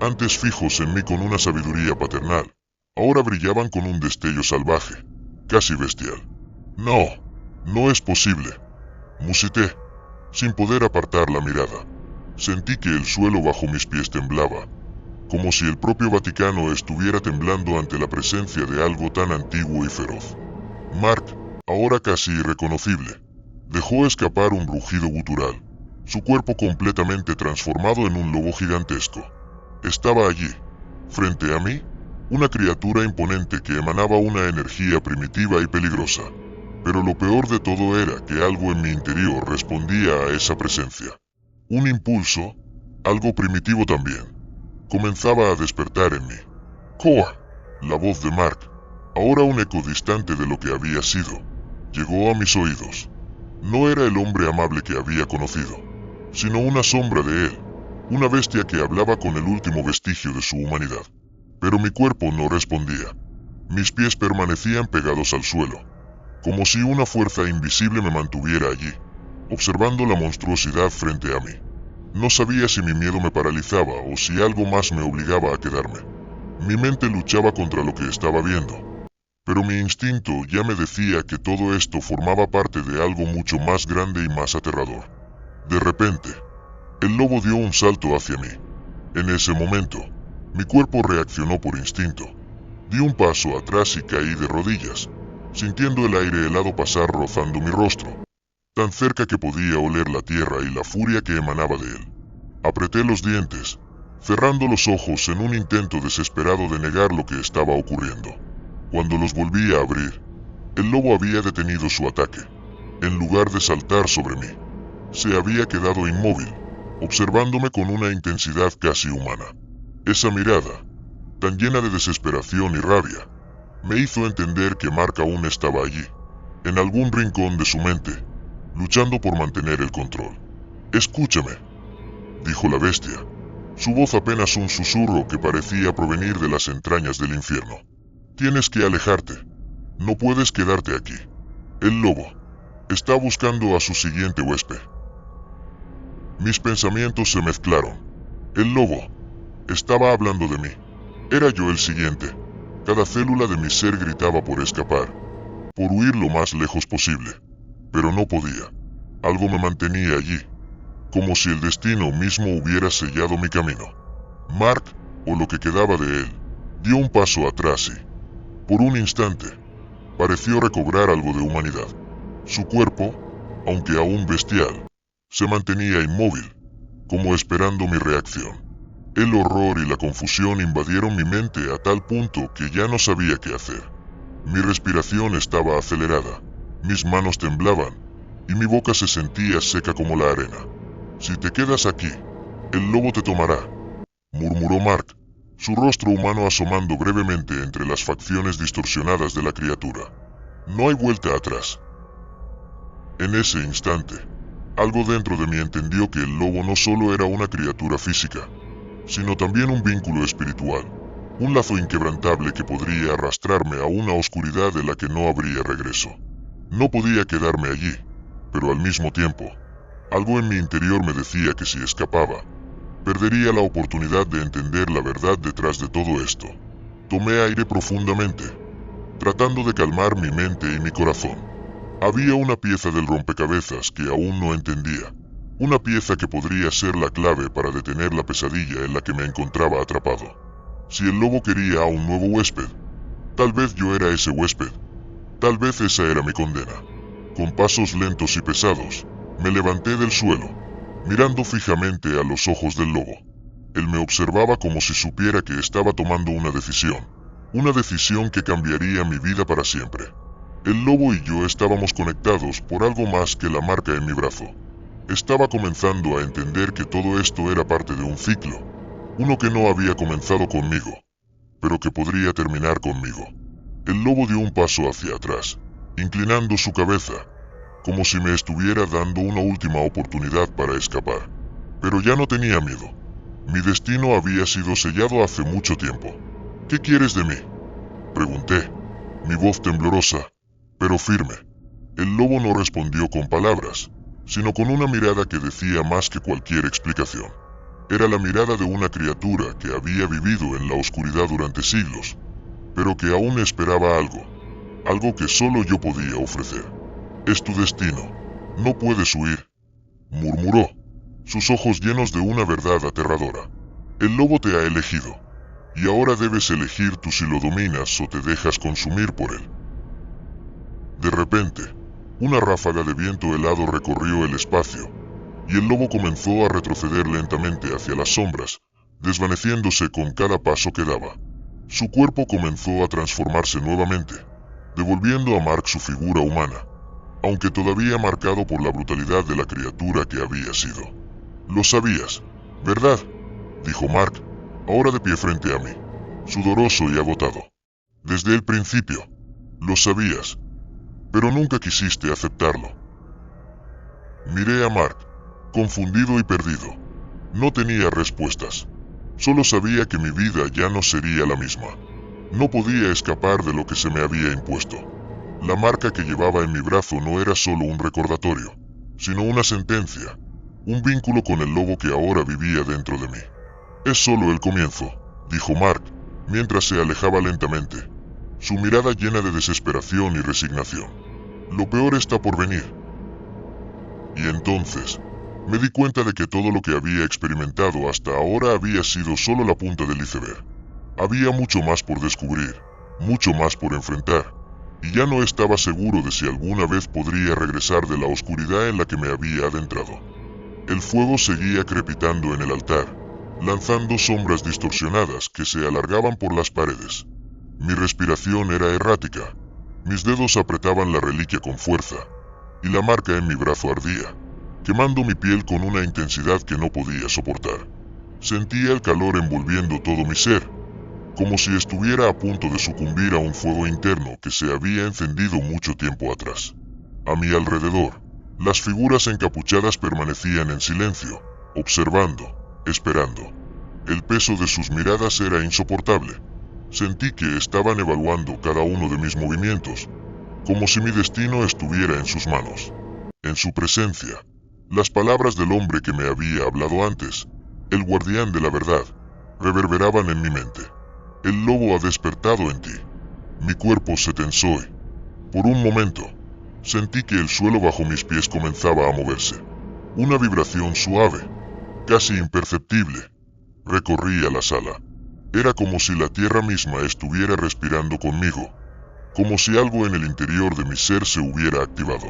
antes fijos en mí con una sabiduría paternal, ahora brillaban con un destello salvaje, casi bestial. No, no es posible, musité, sin poder apartar la mirada. Sentí que el suelo bajo mis pies temblaba, como si el propio Vaticano estuviera temblando ante la presencia de algo tan antiguo y feroz. Mark, ahora casi irreconocible, dejó escapar un rugido gutural, su cuerpo completamente transformado en un lobo gigantesco. Estaba allí, frente a mí, una criatura imponente que emanaba una energía primitiva y peligrosa. Pero lo peor de todo era que algo en mi interior respondía a esa presencia. Un impulso, algo primitivo también, comenzaba a despertar en mí. Core, la voz de Mark, ahora un eco distante de lo que había sido, llegó a mis oídos. No era el hombre amable que había conocido, sino una sombra de él, una bestia que hablaba con el último vestigio de su humanidad. Pero mi cuerpo no respondía. Mis pies permanecían pegados al suelo, como si una fuerza invisible me mantuviera allí, observando la monstruosidad frente a mí. No sabía si mi miedo me paralizaba o si algo más me obligaba a quedarme. Mi mente luchaba contra lo que estaba viendo, pero mi instinto ya me decía que todo esto formaba parte de algo mucho más grande y más aterrador. De repente, el lobo dio un salto hacia mí. En ese momento, mi cuerpo reaccionó por instinto. Di un paso atrás y caí de rodillas, sintiendo el aire helado pasar rozando mi rostro, tan cerca que podía oler la tierra y la furia que emanaba de él. Apreté los dientes, cerrando los ojos en un intento desesperado de negar lo que estaba ocurriendo. Cuando los volví a abrir, el lobo había detenido su ataque. En lugar de saltar sobre mí, se había quedado inmóvil, observándome con una intensidad casi humana. Esa mirada, tan llena de desesperación y rabia, me hizo entender que Mark aún estaba allí, en algún rincón de su mente, luchando por mantener el control. «Escúchame», dijo la bestia, su voz apenas un susurro que parecía provenir de las entrañas del infierno. «Tienes que alejarte. No puedes quedarte aquí. El lobo está buscando a su siguiente huésped». Mis pensamientos se mezclaron. El lobo estaba hablando de mí. Era yo el siguiente. Cada célula de mi ser gritaba por escapar, por huir lo más lejos posible. Pero no podía. Algo me mantenía allí, como si el destino mismo hubiera sellado mi camino. Mark, o lo que quedaba de él, dio un paso atrás y, por un instante, pareció recobrar algo de humanidad. Su cuerpo, aunque aún bestial, se mantenía inmóvil, como esperando mi reacción. El horror y la confusión invadieron mi mente a tal punto que ya no sabía qué hacer. Mi respiración estaba acelerada, mis manos temblaban, y mi boca se sentía seca como la arena. «Si te quedas aquí, el lobo te tomará», murmuró Mark, su rostro humano asomando brevemente entre las facciones distorsionadas de la criatura. «No hay vuelta atrás». En ese instante, algo dentro de mí entendió que el lobo no solo era una criatura física, sino también un vínculo espiritual, un lazo inquebrantable que podría arrastrarme a una oscuridad de la que no habría regreso. No podía quedarme allí, pero al mismo tiempo, algo en mi interior me decía que si escapaba, perdería la oportunidad de entender la verdad detrás de todo esto. Tomé aire profundamente, tratando de calmar mi mente y mi corazón. Había una pieza del rompecabezas que aún no entendía, una pieza que podría ser la clave para detener la pesadilla en la que me encontraba atrapado. Si el lobo quería a un nuevo huésped, tal vez yo era ese huésped. Tal vez esa era mi condena. Con pasos lentos y pesados, me levanté del suelo, mirando fijamente a los ojos del lobo. Él me observaba como si supiera que estaba tomando una decisión que cambiaría mi vida para siempre. El lobo y yo estábamos conectados por algo más que la marca en mi brazo. Estaba comenzando a entender que todo esto era parte de un ciclo, uno que no había comenzado conmigo, pero que podría terminar conmigo. El lobo dio un paso hacia atrás, inclinando su cabeza, como si me estuviera dando una última oportunidad para escapar. Pero ya no tenía miedo. Mi destino había sido sellado hace mucho tiempo. ¿Qué quieres de mí?, pregunté, mi voz temblorosa, pero firme. El lobo no respondió con palabras, sino con una mirada que decía más que cualquier explicación. Era la mirada de una criatura que había vivido en la oscuridad durante siglos, pero que aún esperaba algo que solo yo podía ofrecer. Es tu destino, no puedes huir, murmuró, sus ojos llenos de una verdad aterradora. El lobo te ha elegido, y ahora debes elegir tú si lo dominas o te dejas consumir por él. De repente, una ráfaga de viento helado recorrió el espacio, y el lobo comenzó a retroceder lentamente hacia las sombras, desvaneciéndose con cada paso que daba. Su cuerpo comenzó a transformarse nuevamente, devolviendo a Mark su figura humana, aunque todavía marcado por la brutalidad de la criatura que había sido. Lo sabías, ¿verdad?, dijo Mark, ahora de pie frente a mí, sudoroso y agotado. Desde el principio, lo sabías, pero nunca quisiste aceptarlo. Miré a Mark, confundido y perdido. No tenía respuestas. Solo sabía que mi vida ya no sería la misma. No podía escapar de lo que se me había impuesto. La marca que llevaba en mi brazo no era solo un recordatorio, sino una sentencia, un vínculo con el lobo que ahora vivía dentro de mí. Es solo el comienzo, dijo Mark, mientras se alejaba lentamente, su mirada llena de desesperación y resignación. Lo peor está por venir. Y entonces, me di cuenta de que todo lo que había experimentado hasta ahora había sido solo la punta del iceberg. Había mucho más por descubrir, mucho más por enfrentar, y ya no estaba seguro de si alguna vez podría regresar de la oscuridad en la que me había adentrado. El fuego seguía crepitando en el altar, lanzando sombras distorsionadas que se alargaban por las paredes. Mi respiración era errática, mis dedos apretaban la reliquia con fuerza, y la marca en mi brazo ardía, quemando mi piel con una intensidad que no podía soportar. Sentía el calor envolviendo todo mi ser, como si estuviera a punto de sucumbir a un fuego interno que se había encendido mucho tiempo atrás. A mi alrededor, las figuras encapuchadas permanecían en silencio, observando, esperando. El peso de sus miradas era insoportable. Sentí que estaban evaluando cada uno de mis movimientos, como si mi destino estuviera en sus manos. En su presencia, las palabras del hombre que me había hablado antes, el guardián de la verdad, reverberaban en mi mente. El lobo ha despertado en ti. Mi cuerpo se tensó y, por un momento, sentí que el suelo bajo mis pies comenzaba a moverse. Una vibración suave, casi imperceptible, recorría la sala. Era como si la tierra misma estuviera respirando conmigo, como si algo en el interior de mi ser se hubiera activado.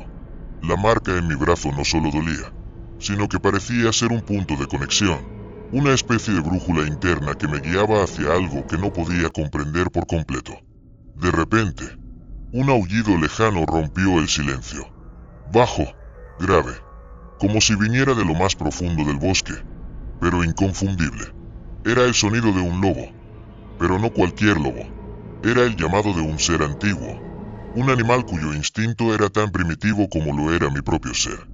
La marca en mi brazo no solo dolía, sino que parecía ser un punto de conexión, una especie de brújula interna que me guiaba hacia algo que no podía comprender por completo. De repente, un aullido lejano rompió el silencio. Bajo, grave, como si viniera de lo más profundo del bosque, pero inconfundible. Era el sonido de un lobo, pero no cualquier lobo. Era el llamado de un ser antiguo, un animal cuyo instinto era tan primitivo como lo era mi propio ser.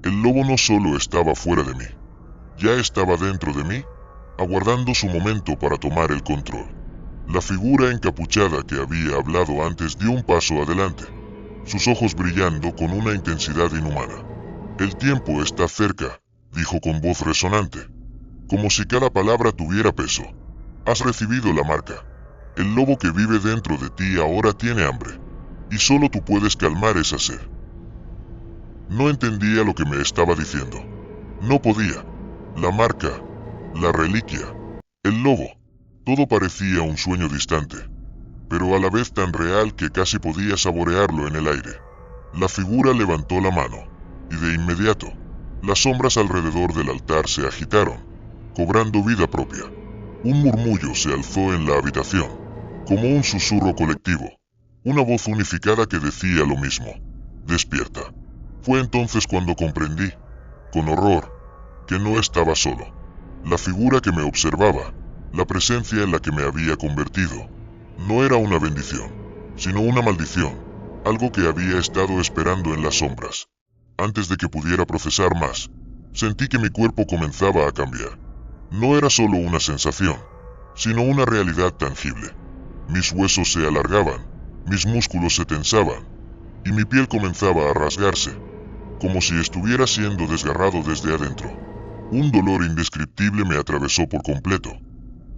El lobo no solo estaba fuera de mí, ya estaba dentro de mí, aguardando su momento para tomar el control. La figura encapuchada que había hablado antes dio un paso adelante, sus ojos brillando con una intensidad inhumana. El tiempo está cerca, dijo con voz resonante, como si cada palabra tuviera peso. Has recibido la marca. El lobo que vive dentro de ti ahora tiene hambre, y solo tú puedes calmar esa sed. No entendía lo que me estaba diciendo. No podía. La marca, la reliquia, el lobo, todo parecía un sueño distante. pero a la vez tan real que casi podía saborearlo en el aire. La figura levantó la mano, y de inmediato, las sombras alrededor del altar se agitaron, cobrando vida propia. Un murmullo se alzó en la habitación, como un susurro colectivo, una voz unificada que decía lo mismo: despierta. Fue entonces cuando comprendí, con horror, que no estaba solo. La figura que me observaba, la presencia en la que me había convertido, no era una bendición, sino una maldición, algo que había estado esperando en las sombras. Antes de que pudiera procesar más, sentí que mi cuerpo comenzaba a cambiar. No era solo una sensación, sino una realidad tangible. Mis huesos se alargaban, mis músculos se tensaban, y mi piel comenzaba a rasgarse, como si estuviera siendo desgarrado desde adentro. Un dolor indescriptible me atravesó por completo,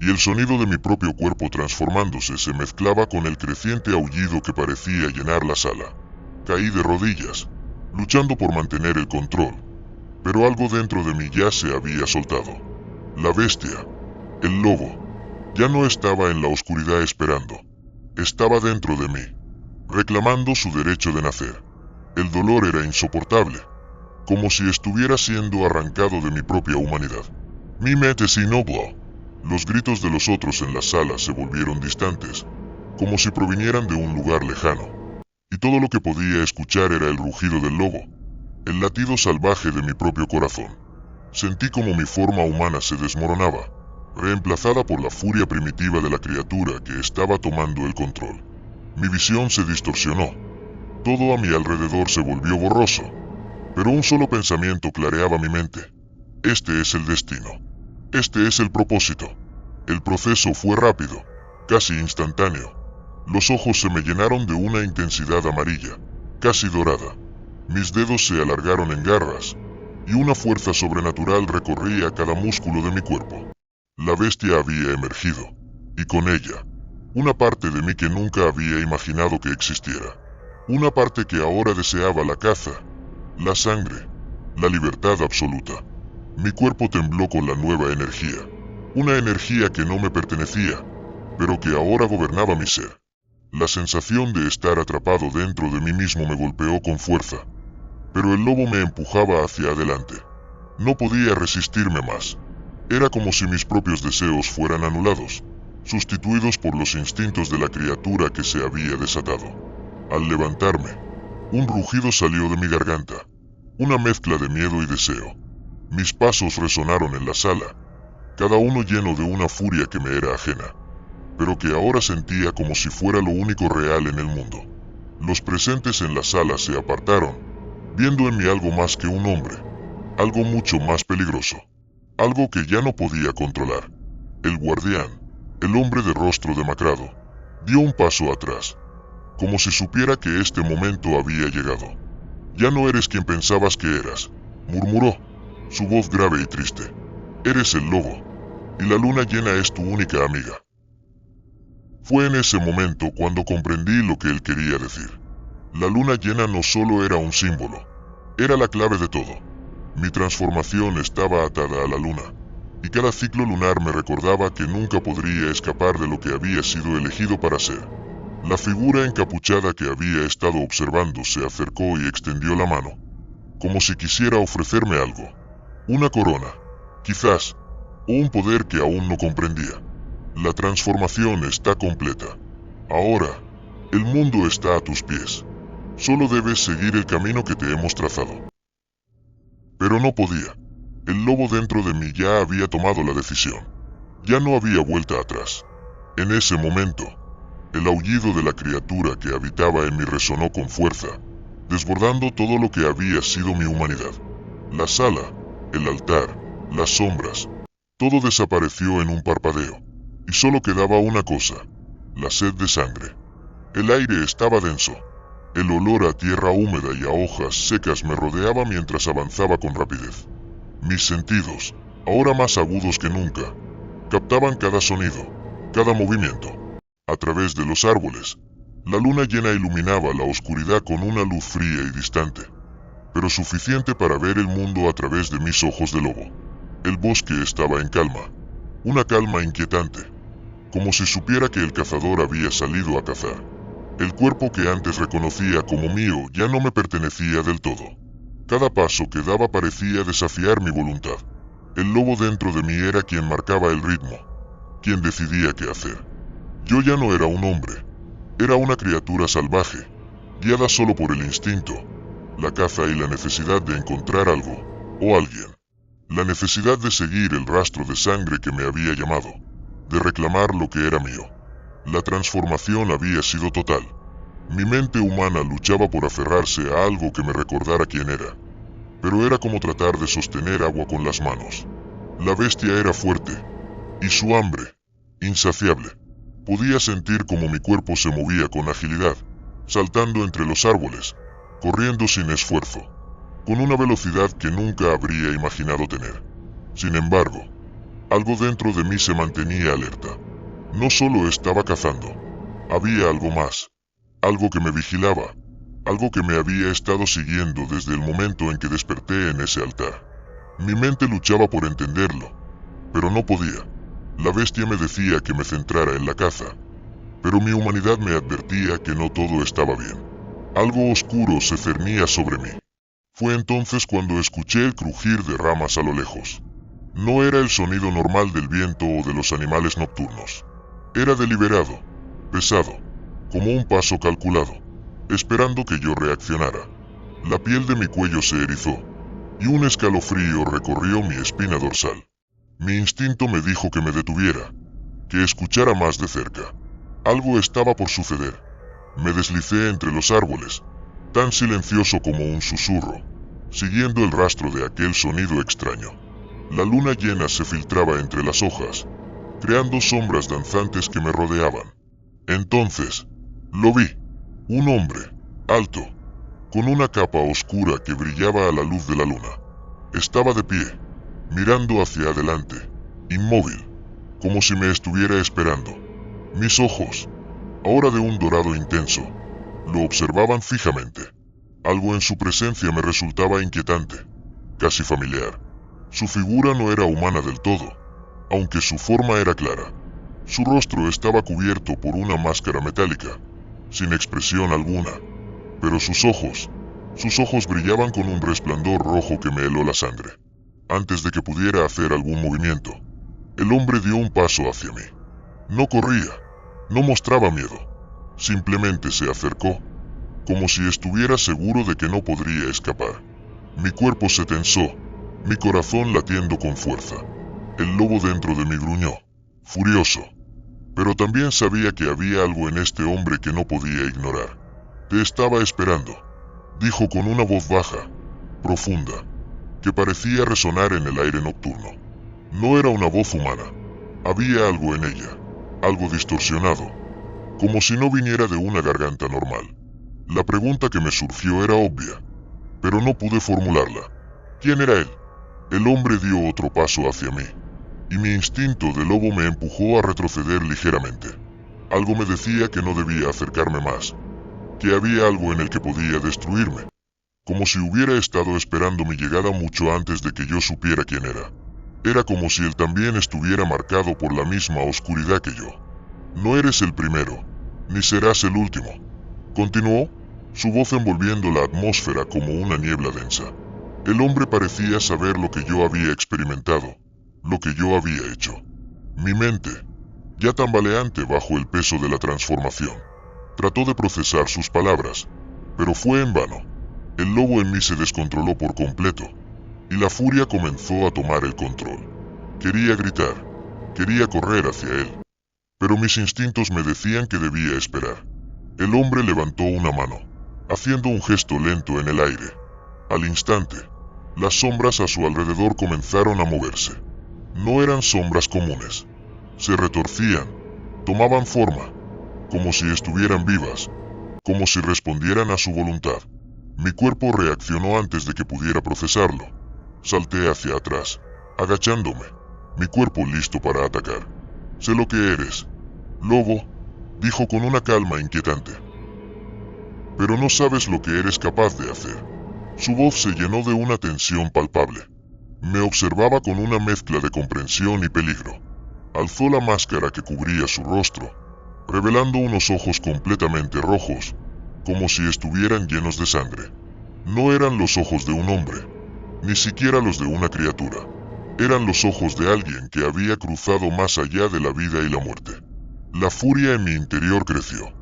y el sonido de mi propio cuerpo transformándose se mezclaba con el creciente aullido que parecía llenar la sala. Caí de rodillas, luchando por mantener el control, pero algo dentro de mí ya se había soltado. La bestia, el lobo, ya no estaba en la oscuridad esperando. Estaba dentro de mí, reclamando su derecho de nacer. El dolor era insoportable, como si estuviera siendo arrancado de mi propia humanidad. Mi mente se nubló. Los gritos de los otros en la sala se volvieron distantes, como si provinieran de un lugar lejano. Y todo lo que podía escuchar era el rugido del lobo, el latido salvaje de mi propio corazón. Sentí como mi forma humana se desmoronaba, reemplazada por la furia primitiva de la criatura que estaba tomando el control. Mi visión se distorsionó. Todo a mi alrededor se volvió borroso, pero un solo pensamiento clareaba mi mente. Este es el destino. Este es el propósito. El proceso fue rápido, casi instantáneo. Los ojos se me llenaron de una intensidad amarilla, casi dorada. Mis dedos se alargaron en garras, y una fuerza sobrenatural recorría cada músculo de mi cuerpo. La bestia había emergido, y con ella, una parte de mí que nunca había imaginado que existiera. Una parte que ahora deseaba la caza, la sangre, la libertad absoluta. Mi cuerpo tembló con la nueva energía, una energía que no me pertenecía, pero que ahora gobernaba mi ser. La sensación de estar atrapado dentro de mí mismo me golpeó con fuerza, pero el lobo me empujaba hacia adelante. No podía resistirme más. Era como si mis propios deseos fueran anulados, sustituidos por los instintos de la criatura que se había desatado. Al levantarme, un rugido salió de mi garganta, una mezcla de miedo y deseo. Mis pasos resonaron en la sala, cada uno lleno de una furia que me era ajena, pero que ahora sentía como si fuera lo único real en el mundo. Los presentes en la sala se apartaron, viendo en mí algo más que un hombre, algo mucho más peligroso, algo que ya no podía controlar. El guardián, el hombre de rostro demacrado, dio un paso atrás, como si supiera que este momento había llegado. «Ya no eres quien pensabas que eras», murmuró, su voz grave y triste. «Eres el lobo, y la luna llena es tu única amiga». Fue en ese momento cuando comprendí lo que él quería decir. La luna llena no solo era un símbolo, era la clave de todo. Mi transformación estaba atada a la luna, y cada ciclo lunar me recordaba que nunca podría escapar de lo que había sido elegido para ser. La figura encapuchada que había estado observando se acercó y extendió la mano, como si quisiera ofrecerme algo. Una corona, quizás, o un poder que aún no comprendía. La transformación está completa. Ahora, el mundo está a tus pies. Solo debes seguir el camino que te hemos trazado. Pero no podía. El lobo dentro de mí ya había tomado la decisión. Ya no había vuelta atrás. En ese momento, el aullido de la criatura que habitaba en mí resonó con fuerza, desbordando todo lo que había sido mi humanidad. La sala, el altar, las sombras, todo desapareció en un parpadeo, y solo quedaba una cosa, la sed de sangre. El aire estaba denso. El olor a tierra húmeda y a hojas secas me rodeaba mientras avanzaba con rapidez. Mis sentidos, ahora más agudos que nunca, captaban cada sonido, cada movimiento. A través de los árboles, la luna llena iluminaba la oscuridad con una luz fría y distante, pero suficiente para ver el mundo a través de mis ojos de lobo. El bosque estaba en calma, una calma inquietante. como si supiera que el cazador había salido a cazar. El cuerpo que antes reconocía como mío ya no me pertenecía del todo. Cada paso que daba parecía desafiar mi voluntad. El lobo dentro de mí era quien marcaba el ritmo, quien decidía qué hacer. Yo ya no era un hombre, era una criatura salvaje, guiada solo por el instinto, la caza y la necesidad de encontrar algo, o alguien. La necesidad de seguir el rastro de sangre que me había llamado, de reclamar lo que era mío. La transformación había sido total. Mi mente humana luchaba por aferrarse a algo que me recordara quién era. Pero era como tratar de sostener agua con las manos. La bestia era fuerte, y su hambre, insaciable. Podía sentir como mi cuerpo se movía con agilidad, saltando entre los árboles, corriendo sin esfuerzo, con una velocidad que nunca habría imaginado tener. Sin embargo, algo dentro de mí se mantenía alerta. No solo estaba cazando, había algo más, algo que me vigilaba, algo que me había estado siguiendo desde el momento en que desperté en ese altar. Mi mente luchaba por entenderlo, pero no podía. La bestia me decía que me centrara en la caza, pero mi humanidad me advertía que no todo estaba bien. Algo oscuro se cernía sobre mí. Fue entonces cuando escuché el crujir de ramas a lo lejos. No era el sonido normal del viento o de los animales nocturnos. Era deliberado, pesado, como un paso calculado, esperando que yo reaccionara. La piel de mi cuello se erizó, y un escalofrío recorrió mi espina dorsal. Mi instinto me dijo que me detuviera, que escuchara más de cerca. Algo estaba por suceder. Me deslicé entre los árboles, tan silencioso como un susurro, siguiendo el rastro de aquel sonido extraño. La luna llena se filtraba entre las hojas, creando sombras danzantes que me rodeaban. Entonces, lo vi. Un hombre, alto, con una capa oscura que brillaba a la luz de la luna. Estaba de pie, mirando hacia adelante, inmóvil, como si me estuviera esperando. Mis ojos, ahora de un dorado intenso, lo observaban fijamente. Algo en su presencia me resultaba inquietante, casi familiar. Su figura no era humana del todo, aunque su forma era clara. Su rostro estaba cubierto por una máscara metálica, sin expresión alguna, pero sus ojos brillaban con un resplandor rojo que me heló la sangre. Antes de que pudiera hacer algún movimiento, el hombre dio un paso hacia mí. No corría, no mostraba miedo, simplemente se acercó, como si estuviera seguro de que no podría escapar. Mi cuerpo se tensó, mi corazón latiendo con fuerza. El lobo dentro de mí gruñó, furioso, pero también sabía que había algo en este hombre que no podía ignorar. Te estaba esperando, dijo con una voz baja, profunda, que parecía resonar en el aire nocturno. No era una voz humana, había algo en ella, algo distorsionado, como si no viniera de una garganta normal. La pregunta que me surgió era obvia, pero no pude formularla. ¿Quién era él? El hombre dio otro paso hacia mí, y mi instinto de lobo me empujó a retroceder ligeramente. Algo me decía que no debía acercarme más, que había algo en el que podía destruirme, como si hubiera estado esperando mi llegada mucho antes de que yo supiera quién era. Era como si él también estuviera marcado por la misma oscuridad que yo. No eres el primero, ni serás el último, continuó, su voz envolviendo la atmósfera como una niebla densa. El hombre parecía saber lo que yo había experimentado, lo que yo había hecho. Mi mente, ya tambaleante bajo el peso de la transformación, trató de procesar sus palabras, pero fue en vano. El lobo en mí se descontroló por completo, y la furia comenzó a tomar el control. Quería gritar, quería correr hacia él, pero mis instintos me decían que debía esperar. El hombre levantó una mano, haciendo un gesto lento en el aire. Al instante, las sombras a su alrededor comenzaron a moverse. No eran sombras comunes. Se retorcían, tomaban forma, como si estuvieran vivas, como si respondieran a su voluntad. Mi cuerpo reaccionó antes de que pudiera procesarlo. Salté hacia atrás, agachándome, mi cuerpo listo para atacar. Sé lo que eres, lobo, dijo con una calma inquietante. Pero no sabes lo que eres capaz de hacer. Su voz se llenó de una tensión palpable. Me observaba con una mezcla de comprensión y peligro. Alzó la máscara que cubría su rostro, revelando unos ojos completamente rojos, como si estuvieran llenos de sangre. No eran los ojos de un hombre, ni siquiera los de una criatura. Eran los ojos de alguien que había cruzado más allá de la vida y la muerte. La furia en mi interior creció.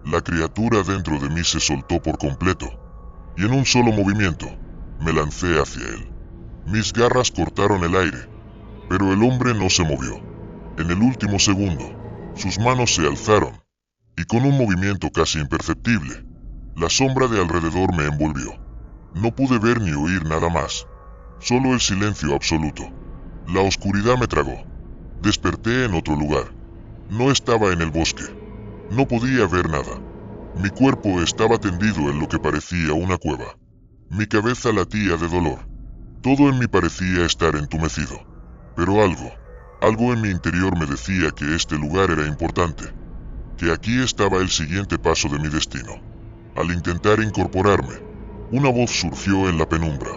La criatura dentro de mí se soltó por completo, y en un solo movimiento, me lancé hacia él. Mis garras cortaron el aire, pero el hombre no se movió. En el último segundo, sus manos se alzaron, y con un movimiento casi imperceptible, la sombra de alrededor me envolvió. No pude ver ni oír nada más, solo el silencio absoluto. La oscuridad me tragó. Desperté en otro lugar. No estaba en el bosque. No podía ver nada. Mi cuerpo estaba tendido en lo que parecía una cueva. Mi cabeza latía de dolor. Todo en mí parecía estar entumecido. Pero algo en mi interior me decía que este lugar era importante, que aquí estaba el siguiente paso de mi destino. Al intentar incorporarme, una voz surgió en la penumbra.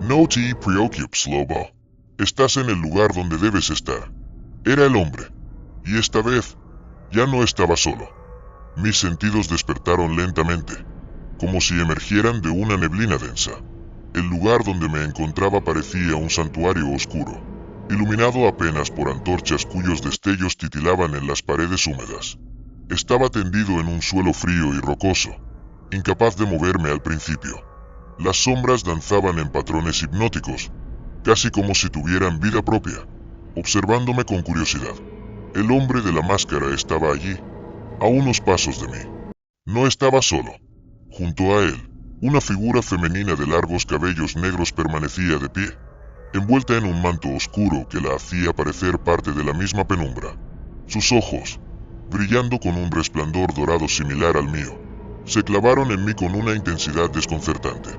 No te preocupes, lobo. Estás en el lugar donde debes estar. Era el hombre. Y esta vez, ya no estaba solo. Mis sentidos despertaron lentamente, como si emergieran de una neblina densa. El lugar donde me encontraba parecía un santuario oscuro, iluminado apenas por antorchas cuyos destellos titilaban en las paredes húmedas. Estaba tendido en un suelo frío y rocoso, incapaz de moverme al principio. Las sombras danzaban en patrones hipnóticos, casi como si tuvieran vida propia, observándome con curiosidad. El hombre de la máscara estaba allí, a unos pasos de mí. No estaba solo. Junto a él, una figura femenina de largos cabellos negros permanecía de pie, envuelta en un manto oscuro que la hacía parecer parte de la misma penumbra. Sus ojos, brillando con un resplandor dorado similar al mío, se clavaron en mí con una intensidad desconcertante.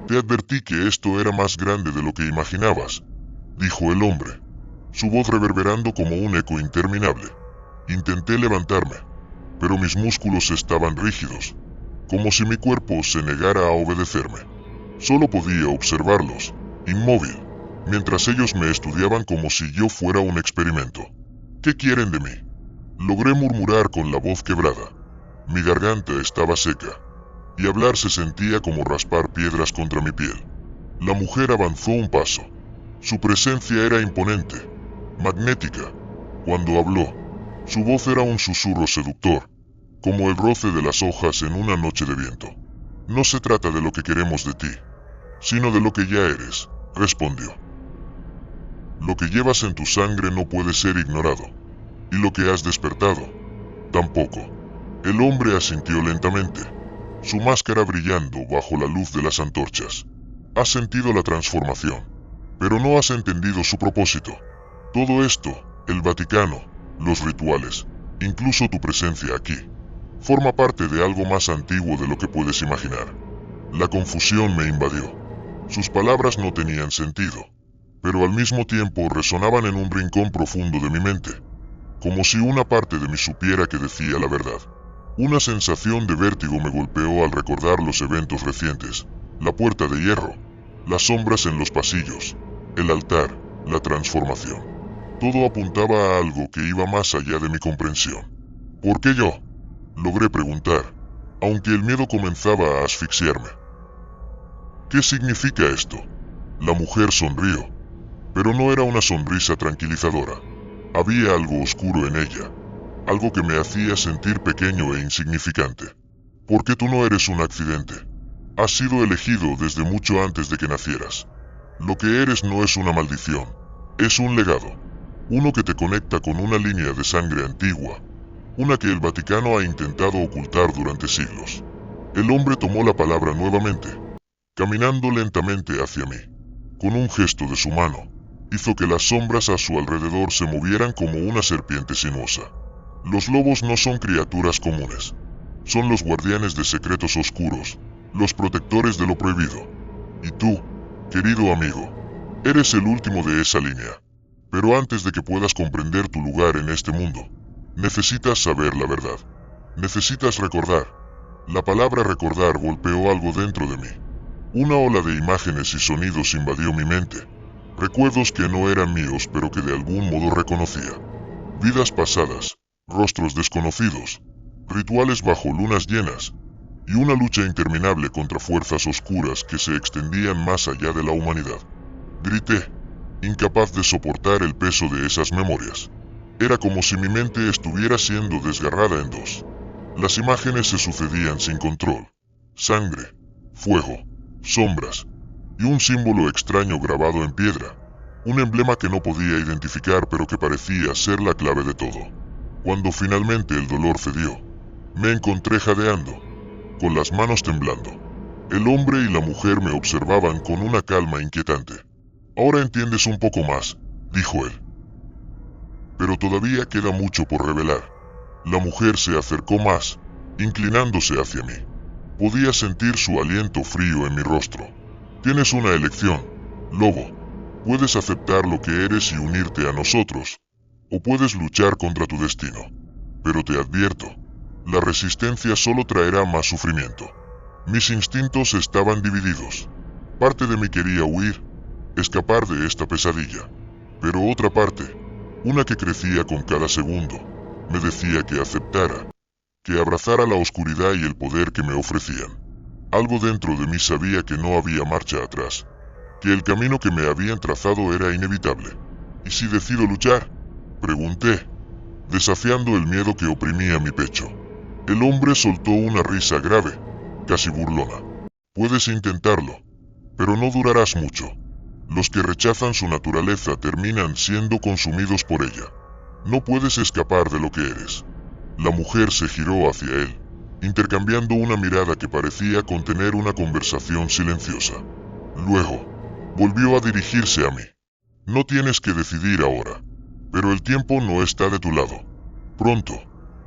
Te advertí que esto era más grande de lo que imaginabas, dijo el hombre, su voz reverberando como un eco interminable. Intenté levantarme, pero mis músculos estaban rígidos, como si mi cuerpo se negara a obedecerme. Solo podía observarlos, inmóvil, mientras ellos me estudiaban como si yo fuera un experimento. ¿Qué quieren de mí? Logré murmurar con la voz quebrada. Mi garganta estaba seca, y hablar se sentía como raspar piedras contra mi piel. La mujer avanzó un paso. Su presencia era imponente, magnética. Cuando habló, su voz era un susurro seductor, como el roce de las hojas en una noche de viento. No se trata de lo que queremos de ti, sino de lo que ya eres, respondió. Lo que llevas en tu sangre no puede ser ignorado, y lo que has despertado, tampoco. El hombre asintió lentamente, su máscara brillando bajo la luz de las antorchas. Has sentido la transformación, pero no has entendido su propósito. Todo esto, el Vaticano, los rituales, incluso tu presencia aquí, forma parte de algo más antiguo de lo que puedes imaginar. La confusión me invadió. Sus palabras no tenían sentido, pero al mismo tiempo resonaban en un rincón profundo de mi mente, como si una parte de mí supiera que decía la verdad. Una sensación de vértigo me golpeó al recordar los eventos recientes, la puerta de hierro, las sombras en los pasillos, el altar, la transformación. Todo apuntaba a algo que iba más allá de mi comprensión. ¿Por qué yo? Logré preguntar, aunque el miedo comenzaba a asfixiarme. ¿Qué significa esto? La mujer sonrió, pero no era una sonrisa tranquilizadora. Había algo oscuro en ella, algo que me hacía sentir pequeño e insignificante. Porque tú no eres un accidente. Has sido elegido desde mucho antes de que nacieras. Lo que eres no es una maldición, es un legado. Uno que te conecta con una línea de sangre antigua, una que el Vaticano ha intentado ocultar durante siglos. El hombre tomó la palabra nuevamente, caminando lentamente hacia mí. Con un gesto de su mano, hizo que las sombras a su alrededor se movieran como una serpiente sinuosa. Los lobos no son criaturas comunes. Son los guardianes de secretos oscuros, los protectores de lo prohibido. Y tú, querido amigo, eres el último de esa línea. Pero antes de que puedas comprender tu lugar en este mundo, necesitas saber la verdad. Necesitas recordar. La palabra recordar golpeó algo dentro de mí. Una ola de imágenes y sonidos invadió mi mente. Recuerdos que no eran míos pero que de algún modo reconocía. vidas pasadas, rostros desconocidos, rituales bajo lunas llenas, y una lucha interminable contra fuerzas oscuras que se extendían más allá de la humanidad. Grité, incapaz de soportar el peso de esas memorias. Era como si mi mente estuviera siendo desgarrada en dos. Las imágenes se sucedían sin control. Sangre, fuego, sombras, y un símbolo extraño grabado en piedra. Un emblema que no podía identificar pero que parecía ser la clave de todo. Cuando finalmente el dolor cedió, me encontré jadeando, con las manos temblando. El hombre y la mujer me observaban con una calma inquietante. Ahora entiendes un poco más, dijo él. Pero todavía queda mucho por revelar. La mujer se acercó más, inclinándose hacia mí. Podía sentir su aliento frío en mi rostro. Tienes una elección, lobo. Puedes aceptar lo que eres y unirte a nosotros, o puedes luchar contra tu destino. Pero te advierto, la resistencia solo traerá más sufrimiento. Mis instintos estaban divididos. Parte de mí quería huir, escapar de esta pesadilla. Pero otra parte, una que crecía con cada segundo, me decía que aceptara, que abrazara la oscuridad y el poder que me ofrecían. Algo dentro de mí sabía que no había marcha atrás, que el camino que me habían trazado era inevitable. ¿Y si decido luchar?, pregunté, desafiando el miedo que oprimía mi pecho. El hombre soltó una risa grave, casi burlona. Puedes intentarlo, pero no durarás mucho. Los que rechazan su naturaleza terminan siendo consumidos por ella. No puedes escapar de lo que eres. La mujer se giró hacia él, intercambiando una mirada que parecía contener una conversación silenciosa. Luego, volvió a dirigirse a mí. No tienes que decidir ahora, pero el tiempo no está de tu lado. Pronto,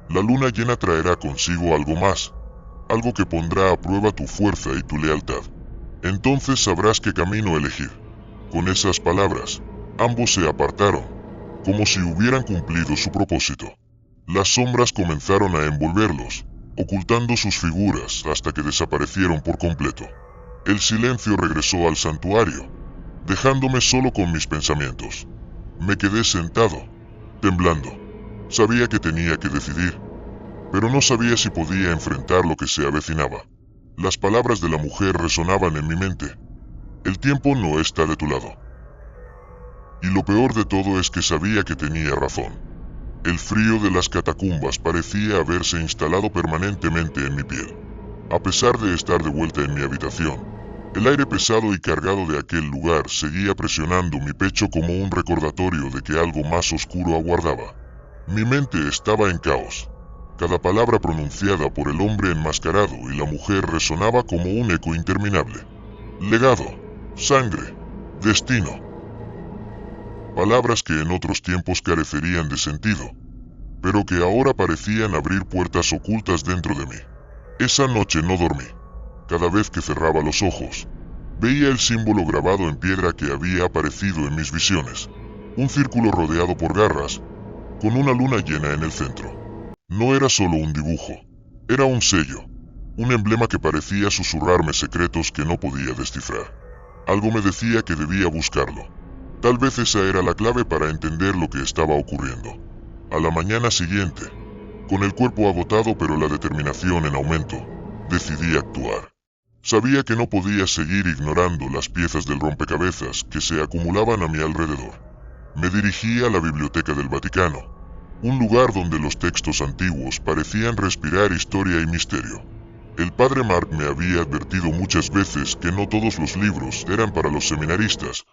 la luna llena traerá consigo algo más, algo que pondrá a prueba tu fuerza y tu lealtad. Entonces sabrás qué camino elegir. Con esas palabras, ambos se apartaron, como si hubieran cumplido su propósito. Las sombras comenzaron a envolverlos, ocultando sus figuras hasta que desaparecieron por completo. El silencio regresó al santuario, dejándome solo con mis pensamientos. Me quedé sentado, temblando. Sabía que tenía que decidir, pero no sabía si podía enfrentar lo que se avecinaba. Las palabras de la mujer resonaban en mi mente. El tiempo no está de tu lado. Y lo peor de todo es que sabía que tenía razón. El frío de las catacumbas parecía haberse instalado permanentemente en mi piel. A pesar de estar de vuelta en mi habitación, el aire pesado y cargado de aquel lugar seguía presionando mi pecho como un recordatorio de que algo más oscuro aguardaba. Mi mente estaba en caos. Cada palabra pronunciada por el hombre enmascarado y la mujer resonaba como un eco interminable. Legado, sangre, destino. Palabras que en otros tiempos carecerían de sentido, pero que ahora parecían abrir puertas ocultas dentro de mí. Esa noche no dormí. Cada vez que cerraba los ojos, veía el símbolo grabado en piedra que había aparecido en mis visiones. Un círculo rodeado por garras, con una luna llena en el centro. No era solo un dibujo, era un sello, un emblema que parecía susurrarme secretos que no podía descifrar. Algo me decía que debía buscarlo. Tal vez esa era la clave para entender lo que estaba ocurriendo. A la mañana siguiente, con el cuerpo agotado pero la determinación en aumento, decidí actuar. Sabía que no podía seguir ignorando las piezas del rompecabezas que se acumulaban a mi alrededor. Me dirigí a la Biblioteca del Vaticano, un lugar donde los textos antiguos parecían respirar historia y misterio. El padre Mark me había advertido muchas veces que no todos los libros eran para los seminaristas,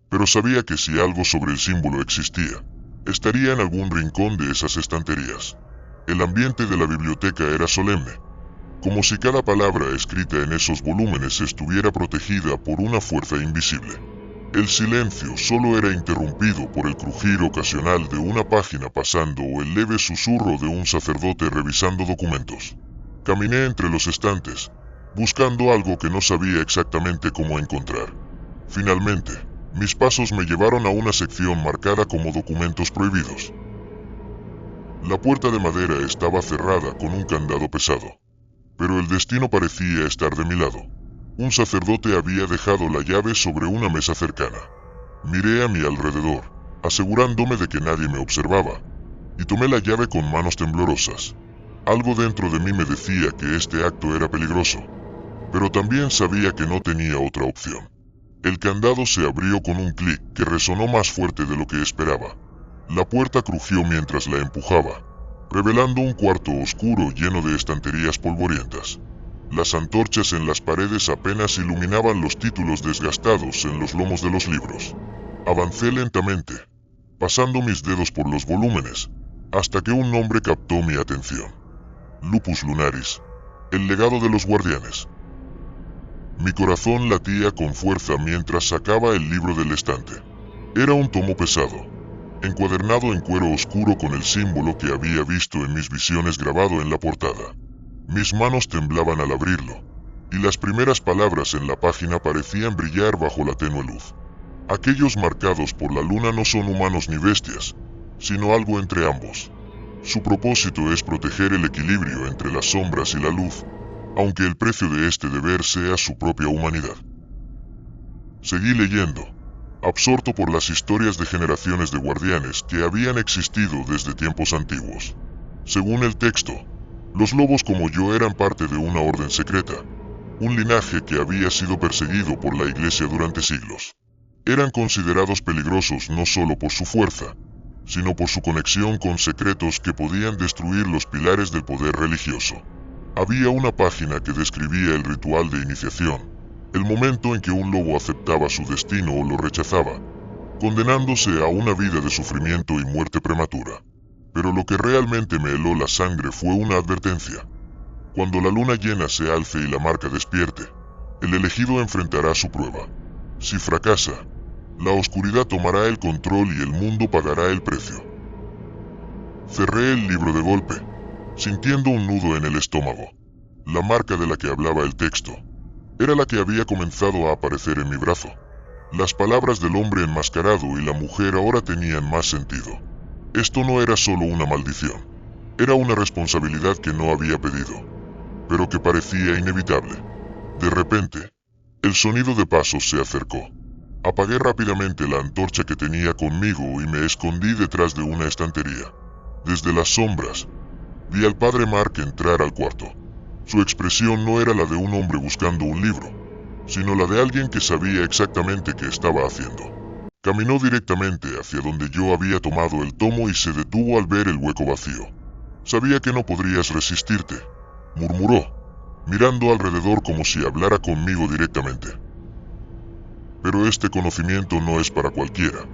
pero sabía que si algo sobre el símbolo existía, estaría en algún rincón de esas estanterías. El ambiente de la biblioteca era solemne, como si cada palabra escrita en esos volúmenes estuviera protegida por una fuerza invisible. El silencio solo era interrumpido por el crujir ocasional de una página pasando o el leve susurro de un sacerdote revisando documentos. Caminé entre los estantes, buscando algo que no sabía exactamente cómo encontrar. Finalmente, mis pasos me llevaron a una sección marcada como documentos prohibidos. La puerta de madera estaba cerrada con un candado pesado, pero el destino parecía estar de mi lado. Un sacerdote había dejado la llave sobre una mesa cercana. Miré a mi alrededor, asegurándome de que nadie me observaba, y tomé la llave con manos temblorosas. Algo dentro de mí me decía que este acto era peligroso, pero también sabía que no tenía otra opción. El candado se abrió con un clic que resonó más fuerte de lo que esperaba. La puerta crujió mientras la empujaba, revelando un cuarto oscuro lleno de estanterías polvorientas. Las antorchas en las paredes apenas iluminaban los títulos desgastados en los lomos de los libros. Avancé lentamente, pasando mis dedos por los volúmenes, hasta que un nombre captó mi atención. Lupus Lunaris, el legado de los guardianes. Mi corazón latía con fuerza mientras sacaba el libro del estante. Era un tomo pesado, encuadernado en cuero oscuro con el símbolo que había visto en mis visiones grabado en la portada. Mis manos temblaban al abrirlo, y las primeras palabras en la página parecían brillar bajo la tenue luz. Aquellos marcados por la luna no son humanos ni bestias, sino algo entre ambos. Su propósito es proteger el equilibrio entre las sombras y la luz, aunque el precio de este deber sea su propia humanidad. Seguí leyendo, absorto por las historias de generaciones de guardianes que habían existido desde tiempos antiguos. Según el texto, los lobos como yo eran parte de una orden secreta, un linaje que había sido perseguido por la Iglesia durante siglos. Eran considerados peligrosos no solo por su fuerza, sino por su conexión con secretos que podían destruir los pilares del poder religioso. Había una página que describía el ritual de iniciación, el momento en que un lobo aceptaba su destino o lo rechazaba, condenándose a una vida de sufrimiento y muerte prematura. Pero lo que realmente me heló la sangre fue una advertencia. Cuando la luna llena se alce y la marca despierte, el elegido enfrentará su prueba. Si fracasa, la oscuridad tomará el control y el mundo pagará el precio. Cerré el libro de golpe, sintiendo un nudo en el estómago. La marca de la que hablaba el texto era la que había comenzado a aparecer en mi brazo. Las palabras del hombre enmascarado y la mujer ahora tenían más sentido. Esto no era solo una maldición. Era una responsabilidad que no había pedido, pero que parecía inevitable. De repente, el sonido de pasos se acercó. Apagué rápidamente la antorcha que tenía conmigo y me escondí detrás de una estantería. Desde las sombras, vi al padre Mark entrar al cuarto. Su expresión no era la de un hombre buscando un libro, sino la de alguien que sabía exactamente qué estaba haciendo. Caminó directamente hacia donde yo había tomado el tomo y se detuvo al ver el hueco vacío. Sabía que no podrías resistirte, murmuró, mirando alrededor como si hablara conmigo directamente. Pero este conocimiento no es para cualquiera,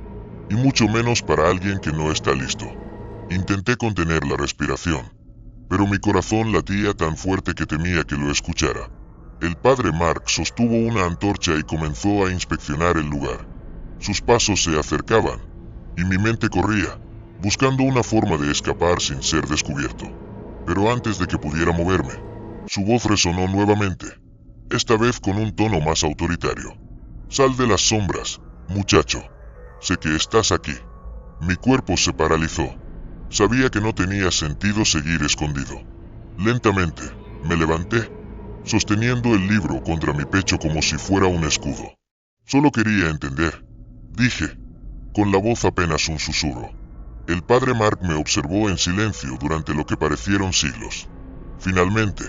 y mucho menos para alguien que no está listo. Intenté contener la respiración, pero mi corazón latía tan fuerte que temía que lo escuchara. El padre Mark sostuvo una antorcha y comenzó a inspeccionar el lugar. Sus pasos se acercaban, y mi mente corría, buscando una forma de escapar sin ser descubierto. Pero antes de que pudiera moverme, su voz resonó nuevamente, esta vez con un tono más autoritario. Sal de las sombras, muchacho. Sé que estás aquí. Mi cuerpo se paralizó. Sabía que no tenía sentido seguir escondido. Lentamente, me levanté, sosteniendo el libro contra mi pecho como si fuera un escudo. Solo quería entender, dije, con la voz apenas un susurro. El padre Mark me observó en silencio durante lo que parecieron siglos. Finalmente,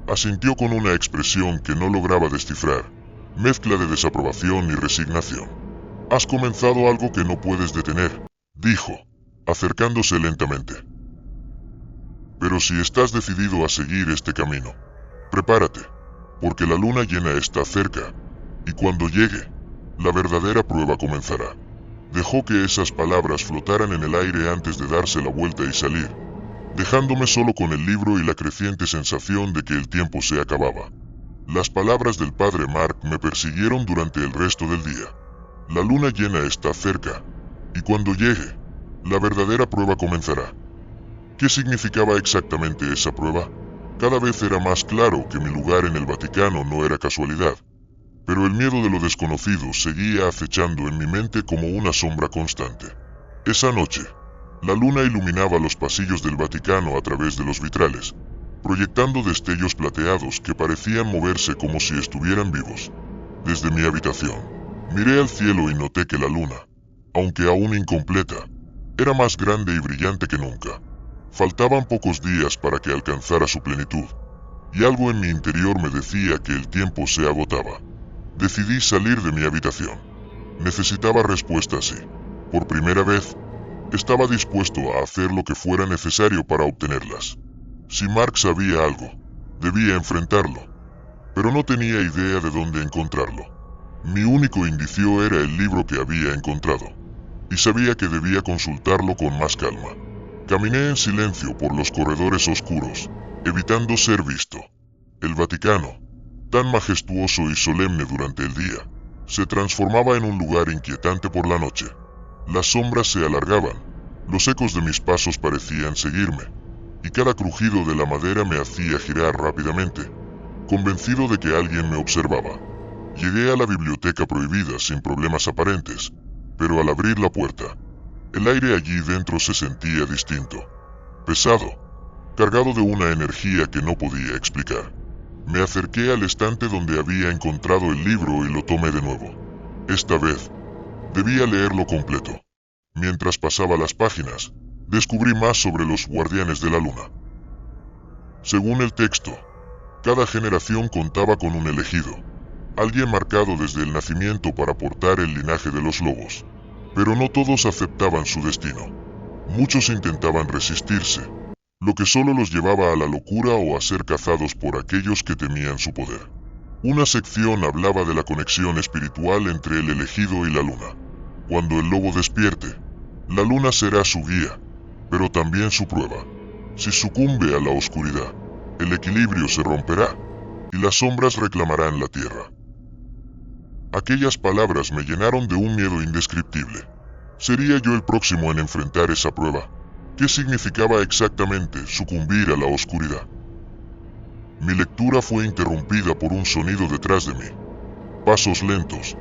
asintió con una expresión que no lograba descifrar, mezcla de desaprobación y resignación. Has comenzado algo que no puedes detener, dijo, acercándose lentamente. Pero si estás decidido a seguir este camino, prepárate, porque la luna llena está cerca, y cuando llegue, la verdadera prueba comenzará. Dejó que esas palabras flotaran en el aire antes de darse la vuelta y salir, dejándome solo con el libro y la creciente sensación de que el tiempo se acababa. Las palabras del padre Mark me persiguieron durante el resto del día. La luna llena está cerca, y cuando llegue, la verdadera prueba comenzará. ¿Qué significaba exactamente esa prueba? Cada vez era más claro que mi lugar en el Vaticano no era casualidad, pero el miedo de lo desconocido seguía acechando en mi mente como una sombra constante. Esa noche, la luna iluminaba los pasillos del Vaticano a través de los vitrales, proyectando destellos plateados que parecían moverse como si estuvieran vivos. Desde mi habitación, miré al cielo y noté que la luna, aunque aún incompleta, era más grande y brillante que nunca. Faltaban pocos días para que alcanzara su plenitud, y algo en mi interior me decía que el tiempo se agotaba. Decidí salir de mi habitación. Necesitaba respuestas y, por primera vez, estaba dispuesto a hacer lo que fuera necesario para obtenerlas. Si Mark sabía algo, debía enfrentarlo, pero no tenía idea de dónde encontrarlo. Mi único indicio era el libro que había encontrado, y sabía que debía consultarlo con más calma. Caminé en silencio por los corredores oscuros, evitando ser visto. El Vaticano, tan majestuoso y solemne durante el día, se transformaba en un lugar inquietante por la noche. Las sombras se alargaban, los ecos de mis pasos parecían seguirme, y cada crujido de la madera me hacía girar rápidamente, convencido de que alguien me observaba. Llegué a la biblioteca prohibida sin problemas aparentes, pero al abrir la puerta, el aire allí dentro se sentía distinto, pesado, cargado de una energía que no podía explicar. Me acerqué al estante donde había encontrado el libro y lo tomé de nuevo. Esta vez, debía leerlo completo. Mientras pasaba las páginas, descubrí más sobre los guardianes de la luna. Según el texto, cada generación contaba con un elegido, alguien marcado desde el nacimiento para portar el linaje de los lobos. Pero no todos aceptaban su destino. Muchos intentaban resistirse, lo que solo los llevaba a la locura o a ser cazados por aquellos que temían su poder. Una sección hablaba de la conexión espiritual entre el elegido y la luna. Cuando el lobo despierte, la luna será su guía, pero también su prueba. Si sucumbe a la oscuridad, el equilibrio se romperá, y las sombras reclamarán la tierra. Aquellas palabras me llenaron de un miedo indescriptible. ¿Sería yo el próximo en enfrentar esa prueba? ¿Qué significaba exactamente sucumbir a la oscuridad? Mi lectura fue interrumpida por un sonido detrás de mí. Pasos lentos,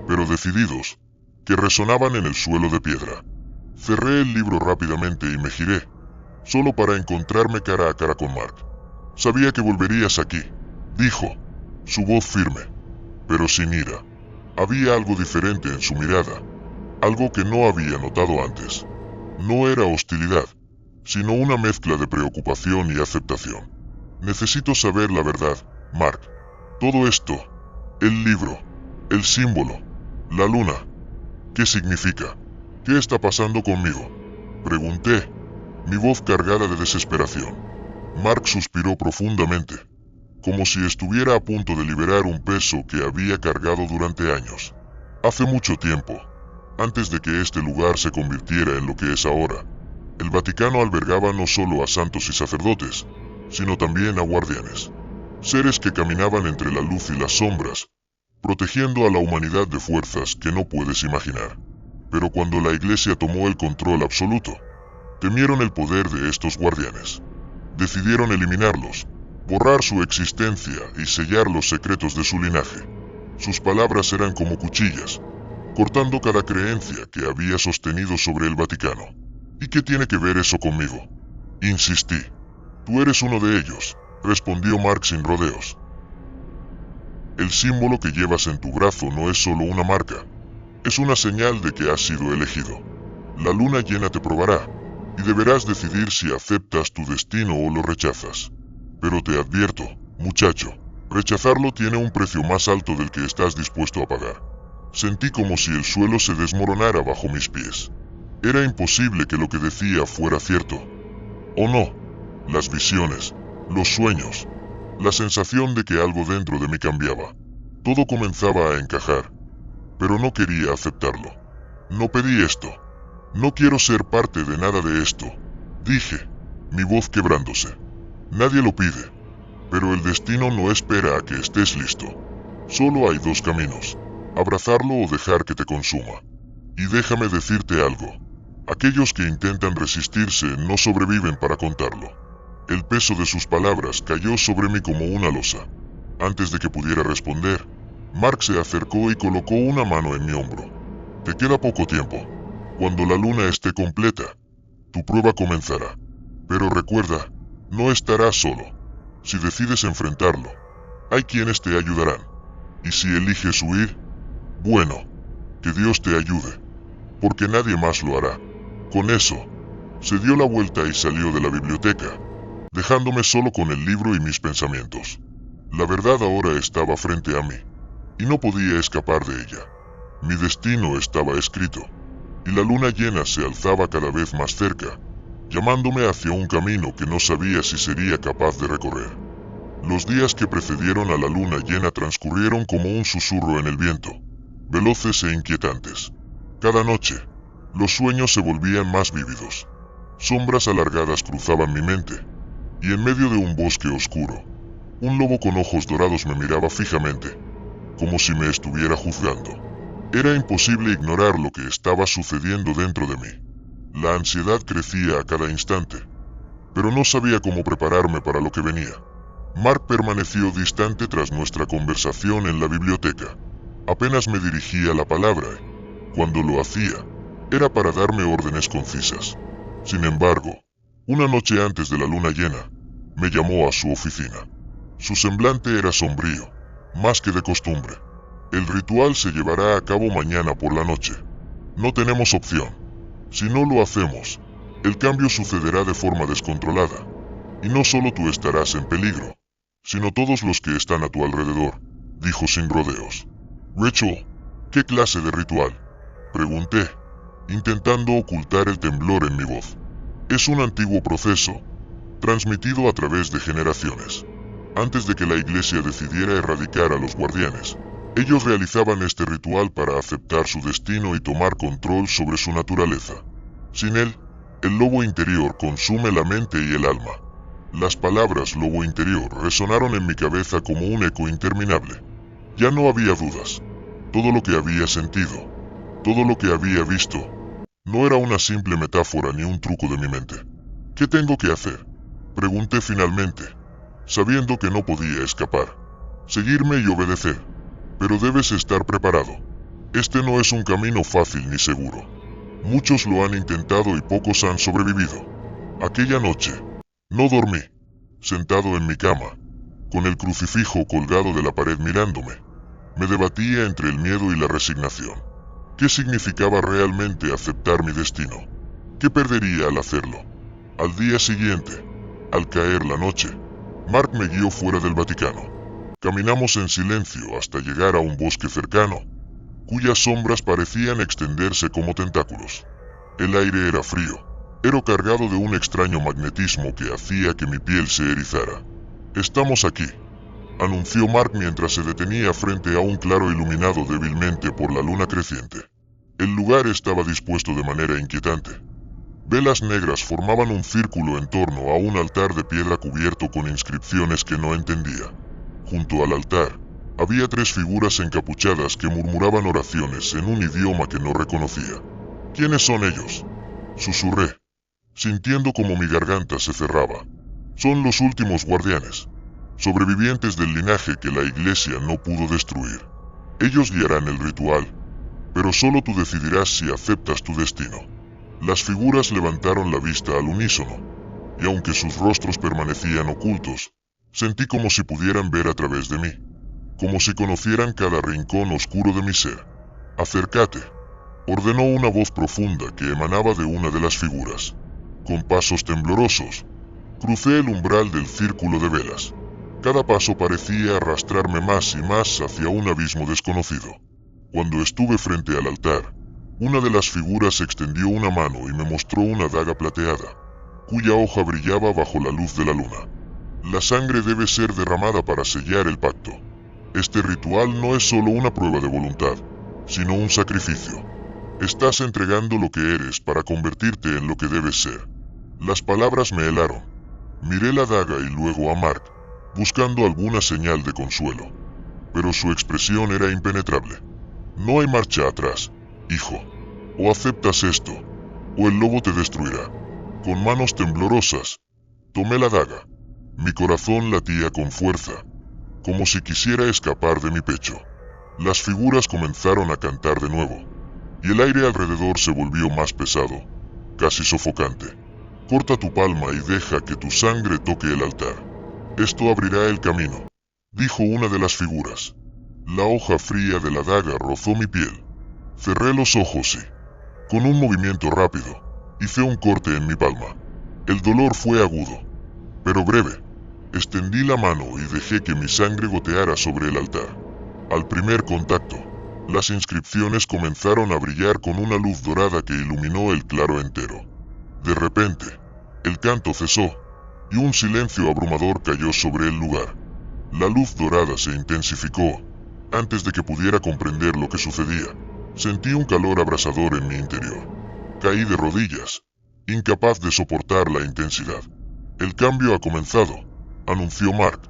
pero decididos, que resonaban en el suelo de piedra. Cerré el libro rápidamente y me giré, solo para encontrarme cara a cara con Mark. Sabía que volverías aquí, dijo, su voz firme, pero sin ira. Había algo diferente en su mirada, algo que no había notado antes. No era hostilidad, sino una mezcla de preocupación y aceptación. Necesito saber la verdad, Mark. Todo esto, el libro, el símbolo, la luna, ¿qué significa? ¿Qué está pasando conmigo? Pregunté, mi voz cargada de desesperación. Mark suspiró profundamente, como si estuviera a punto de liberar un peso que había cargado durante años. Hace mucho tiempo, antes de que este lugar se convirtiera en lo que es ahora, el Vaticano albergaba no solo a santos y sacerdotes, sino también a guardianes. Seres que caminaban entre la luz y las sombras, protegiendo a la humanidad de fuerzas que no puedes imaginar. Pero cuando la Iglesia tomó el control absoluto, temieron el poder de estos guardianes. Decidieron eliminarlos, borrar su existencia y sellar los secretos de su linaje. Sus palabras eran como cuchillas, cortando cada creencia que había sostenido sobre el Vaticano. ¿Y qué tiene que ver eso conmigo? Insistí. Tú eres uno de ellos, respondió Mark sin rodeos. El símbolo que llevas en tu brazo no es solo una marca, es una señal de que has sido elegido. La luna llena te probará, y deberás decidir si aceptas tu destino o lo rechazas. Pero te advierto, muchacho, rechazarlo tiene un precio más alto del que estás dispuesto a pagar. Sentí como si el suelo se desmoronara bajo mis pies. Era imposible que lo que decía fuera cierto. ¿O no? Las visiones, los sueños, la sensación de que algo dentro de mí cambiaba. Todo comenzaba a encajar, pero no quería aceptarlo. No pedí esto. No quiero ser parte de nada de esto, dije, mi voz quebrándose. Nadie lo pide, pero el destino no espera a que estés listo. Solo hay dos caminos, abrazarlo o dejar que te consuma. Y déjame decirte algo, aquellos que intentan resistirse no sobreviven para contarlo. El peso de sus palabras cayó sobre mí como una losa. Antes de que pudiera responder, Mark se acercó y colocó una mano en mi hombro. Te queda poco tiempo. Cuando la luna esté completa, tu prueba comenzará. Pero recuerda, no estarás solo. Si decides enfrentarlo, hay quienes te ayudarán. Y si eliges huir, bueno, que Dios te ayude, porque nadie más lo hará. Con eso, se dio la vuelta y salió de la biblioteca, dejándome solo con el libro y mis pensamientos. La verdad ahora estaba frente a mí, y no podía escapar de ella. Mi destino estaba escrito, y la luna llena se alzaba cada vez más cerca, llamándome hacia un camino que no sabía si sería capaz de recorrer. Los días que precedieron a la luna llena transcurrieron como un susurro en el viento, veloces e inquietantes. Cada noche, los sueños se volvían más vívidos. Sombras alargadas cruzaban mi mente, y en medio de un bosque oscuro, un lobo con ojos dorados me miraba fijamente, como si me estuviera juzgando. Era imposible ignorar lo que estaba sucediendo dentro de mí. La ansiedad crecía a cada instante, pero no sabía cómo prepararme para lo que venía. Mark permaneció distante tras nuestra conversación en la biblioteca. Apenas me dirigía la palabra. Cuando lo hacía, era para darme órdenes concisas. Sin embargo, una noche antes de la luna llena, me llamó a su oficina. Su semblante era sombrío, más que de costumbre. El ritual se llevará a cabo mañana por la noche. No tenemos opción. Si no lo hacemos, el cambio sucederá de forma descontrolada. Y no solo tú estarás en peligro, sino todos los que están a tu alrededor, dijo sin rodeos. Rachel, ¿qué clase de ritual? Pregunté, intentando ocultar el temblor en mi voz. Es un antiguo proceso, transmitido a través de generaciones. Antes de que la iglesia decidiera erradicar a los guardianes, ellos realizaban este ritual para aceptar su destino y tomar control sobre su naturaleza. Sin él, el lobo interior consume la mente y el alma. Las palabras lobo interior resonaron en mi cabeza como un eco interminable. Ya no había dudas. Todo lo que había sentido, todo lo que había visto, no era una simple metáfora ni un truco de mi mente. ¿Qué tengo que hacer? Pregunté finalmente, sabiendo que no podía escapar. Seguirme y obedecer. Pero debes estar preparado. Este no es un camino fácil ni seguro. Muchos lo han intentado y pocos han sobrevivido. Aquella noche, no dormí, sentado en mi cama, con el crucifijo colgado de la pared mirándome. Me debatía entre el miedo y la resignación. ¿Qué significaba realmente aceptar mi destino? ¿Qué perdería al hacerlo? Al día siguiente, al caer la noche, Mark me guió fuera del Vaticano. Caminamos en silencio hasta llegar a un bosque cercano, cuyas sombras parecían extenderse como tentáculos. El aire era frío, pero cargado de un extraño magnetismo que hacía que mi piel se erizara. Estamos aquí, anunció Mark mientras se detenía frente a un claro iluminado débilmente por la luna creciente. El lugar estaba dispuesto de manera inquietante. Velas negras formaban un círculo en torno a un altar de piedra cubierto con inscripciones que no entendía. Junto al altar, había 3 figuras encapuchadas que murmuraban oraciones en un idioma que no reconocía. ¿Quiénes son ellos? Susurré, sintiendo como mi garganta se cerraba. Son los últimos guardianes, sobrevivientes del linaje que la iglesia no pudo destruir. Ellos guiarán el ritual, pero solo tú decidirás si aceptas tu destino. Las figuras levantaron la vista al unísono, y aunque sus rostros permanecían ocultos, sentí como si pudieran ver a través de mí, como si conocieran cada rincón oscuro de mi ser. Acércate, ordenó una voz profunda que emanaba de una de las figuras. Con pasos temblorosos, crucé el umbral del círculo de velas. Cada paso parecía arrastrarme más y más hacia un abismo desconocido. Cuando estuve frente al altar, una de las figuras extendió una mano y me mostró una daga plateada, cuya hoja brillaba bajo la luz de la luna. La sangre debe ser derramada para sellar el pacto. Este ritual no es solo una prueba de voluntad, sino un sacrificio. Estás entregando lo que eres para convertirte en lo que debes ser. Las palabras me helaron. Miré la daga y luego a Mark, buscando alguna señal de consuelo. Pero su expresión era impenetrable. No hay marcha atrás, hijo. O aceptas esto, o el lobo te destruirá. Con manos temblorosas, tomé la daga. Mi corazón latía con fuerza, como si quisiera escapar de mi pecho. Las figuras comenzaron a cantar de nuevo, y el aire alrededor se volvió más pesado, casi sofocante. Corta tu palma y deja que tu sangre toque el altar. Esto abrirá el camino, dijo una de las figuras. La hoja fría de la daga rozó mi piel. Cerré los ojos y, con un movimiento rápido, Hice un corte en mi palma. El dolor fue agudo, pero breve. Extendí la mano y dejé que mi sangre goteara sobre el altar. Al primer contacto, las inscripciones comenzaron a brillar con una luz dorada que iluminó el claro entero. De repente, el canto cesó, y un silencio abrumador cayó sobre el lugar. La luz dorada se intensificó. Antes de que pudiera comprender lo que sucedía, sentí un calor abrasador en mi interior. Caí de rodillas, incapaz de soportar la intensidad. El cambio ha comenzado, anunció Mark,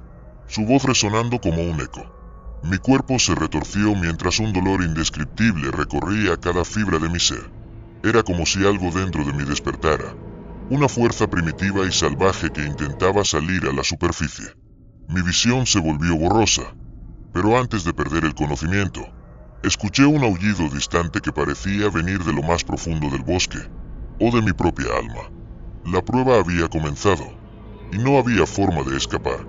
su voz resonando como un eco. Mi cuerpo se retorció mientras un dolor indescriptible recorría cada fibra de mi ser. Era como si algo dentro de mí despertara, una fuerza primitiva y salvaje que intentaba salir a la superficie. Mi visión se volvió borrosa, pero antes de perder el conocimiento, escuché un aullido distante que parecía venir de lo más profundo del bosque, o de mi propia alma. La prueba había comenzado, y no había forma de escapar.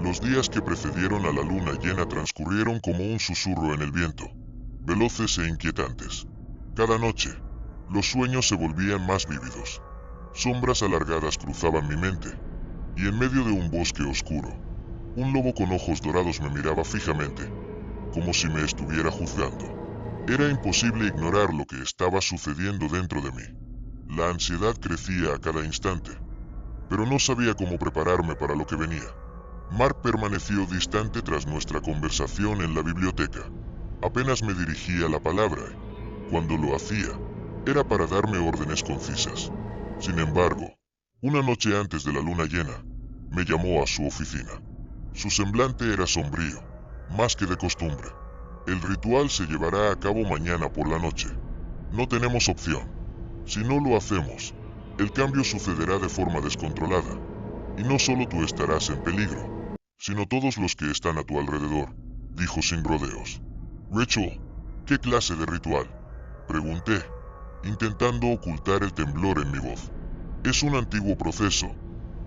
Los días que precedieron a la luna llena transcurrieron como un susurro en el viento, veloces e inquietantes. Cada noche, los sueños se volvían más vívidos. Sombras alargadas cruzaban mi mente, y en medio de un bosque oscuro, un lobo con ojos dorados me miraba fijamente, como si me estuviera juzgando. Era imposible ignorar lo que estaba sucediendo dentro de mí. La ansiedad crecía a cada instante, pero no sabía cómo prepararme para lo que venía. Mark permaneció distante tras nuestra conversación en la biblioteca. Apenas me dirigía la palabra. Cuando lo hacía, era para darme órdenes concisas. Sin embargo, una noche antes de la luna llena, me llamó a su oficina. Su semblante era sombrío, más que de costumbre. El ritual se llevará a cabo mañana por la noche. No tenemos opción. Si no lo hacemos, el cambio sucederá de forma descontrolada. Y no solo tú estarás en peligro, sino todos los que están a tu alrededor, dijo sin rodeos. Rachel, ¿qué clase de ritual? Pregunté, intentando ocultar el temblor en mi voz. Es un antiguo proceso,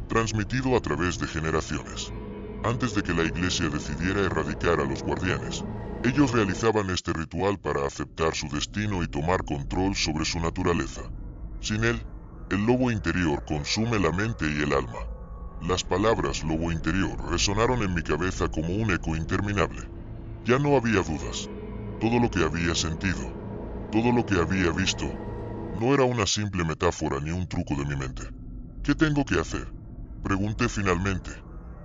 transmitido a través de generaciones. Antes de que la iglesia decidiera erradicar a los guardianes, ellos realizaban este ritual para aceptar su destino y tomar control sobre su naturaleza. Sin él, el lobo interior consume la mente y el alma. Las palabras lobo interior resonaron en mi cabeza como un eco interminable. Ya no había dudas. Todo lo que había sentido, todo lo que había visto, no era una simple metáfora ni un truco de mi mente. ¿Qué tengo que hacer? Pregunté finalmente,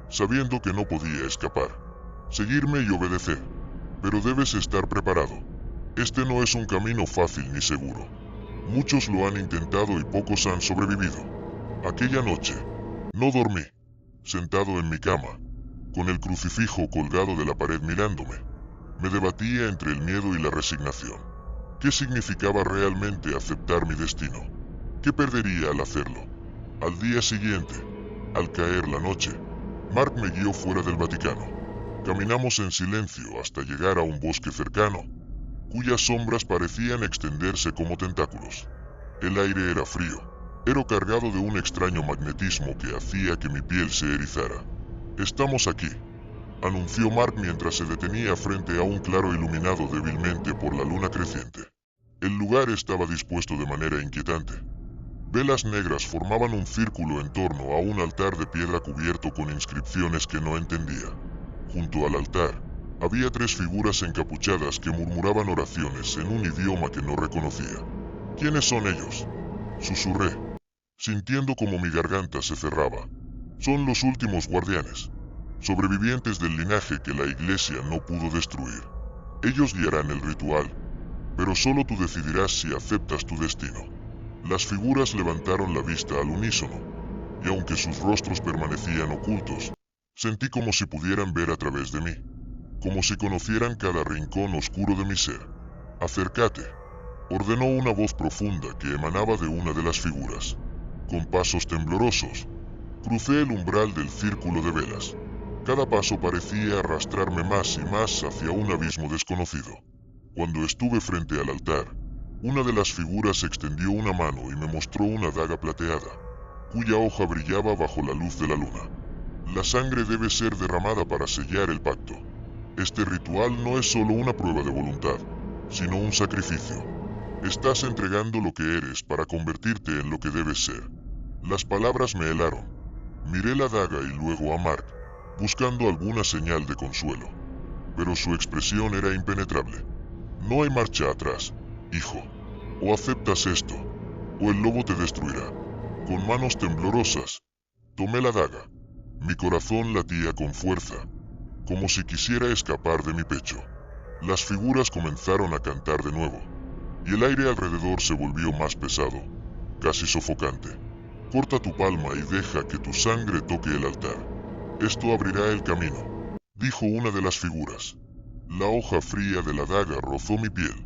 sabiendo que no podía escapar. Seguirme y obedecer. Pero debes estar preparado. Este no es un camino fácil ni seguro. Muchos lo han intentado y pocos han sobrevivido. Aquella noche, no dormí, sentado en mi cama, con el crucifijo colgado de la pared mirándome. Me debatía entre el miedo y la resignación. ¿Qué significaba realmente aceptar mi destino? ¿Qué perdería al hacerlo? Al día siguiente, al caer la noche, Mark me guió fuera del Vaticano. Caminamos en silencio hasta llegar a un bosque cercano, cuyas sombras parecían extenderse como tentáculos. El aire era frío, pero cargado de un extraño magnetismo que hacía que mi piel se erizara. Estamos aquí, anunció Mark mientras se detenía frente a un claro iluminado débilmente por la luna creciente. El lugar estaba dispuesto de manera inquietante. Velas negras formaban un círculo en torno a un altar de piedra cubierto con inscripciones que no entendía. Junto al altar, había 3 figuras encapuchadas que murmuraban oraciones en un idioma que no reconocía. ¿Quiénes son ellos? Susurré, sintiendo como mi garganta se cerraba. Son los últimos guardianes, sobrevivientes del linaje que la iglesia no pudo destruir. Ellos guiarán el ritual, pero solo tú decidirás si aceptas tu destino. Las figuras levantaron la vista al unísono, y aunque sus rostros permanecían ocultos, sentí como si pudieran ver a través de mí, como si conocieran cada rincón oscuro de mi ser. Acércate, ordenó una voz profunda que emanaba de una de las figuras. Con pasos temblorosos, crucé el umbral del círculo de velas. Cada paso parecía arrastrarme más y más hacia un abismo desconocido. Cuando estuve frente al altar, una de las figuras extendió una mano y me mostró una daga plateada, cuya hoja brillaba bajo la luz de la luna. La sangre debe ser derramada para sellar el pacto. Este ritual no es solo una prueba de voluntad, sino un sacrificio. Estás entregando lo que eres para convertirte en lo que debes ser. Las palabras me helaron. Miré la daga y luego a Mark, buscando alguna señal de consuelo. Pero su expresión era impenetrable. No hay marcha atrás, hijo. O aceptas esto, o el lobo te destruirá. Con manos temblorosas, tomé la daga. Mi corazón latía con fuerza, como si quisiera escapar de mi pecho. Las figuras comenzaron a cantar de nuevo, y el aire alrededor se volvió más pesado, casi sofocante. Corta tu palma y deja que tu sangre toque el altar. Esto abrirá el camino, dijo una de las figuras. La hoja fría de la daga rozó mi piel.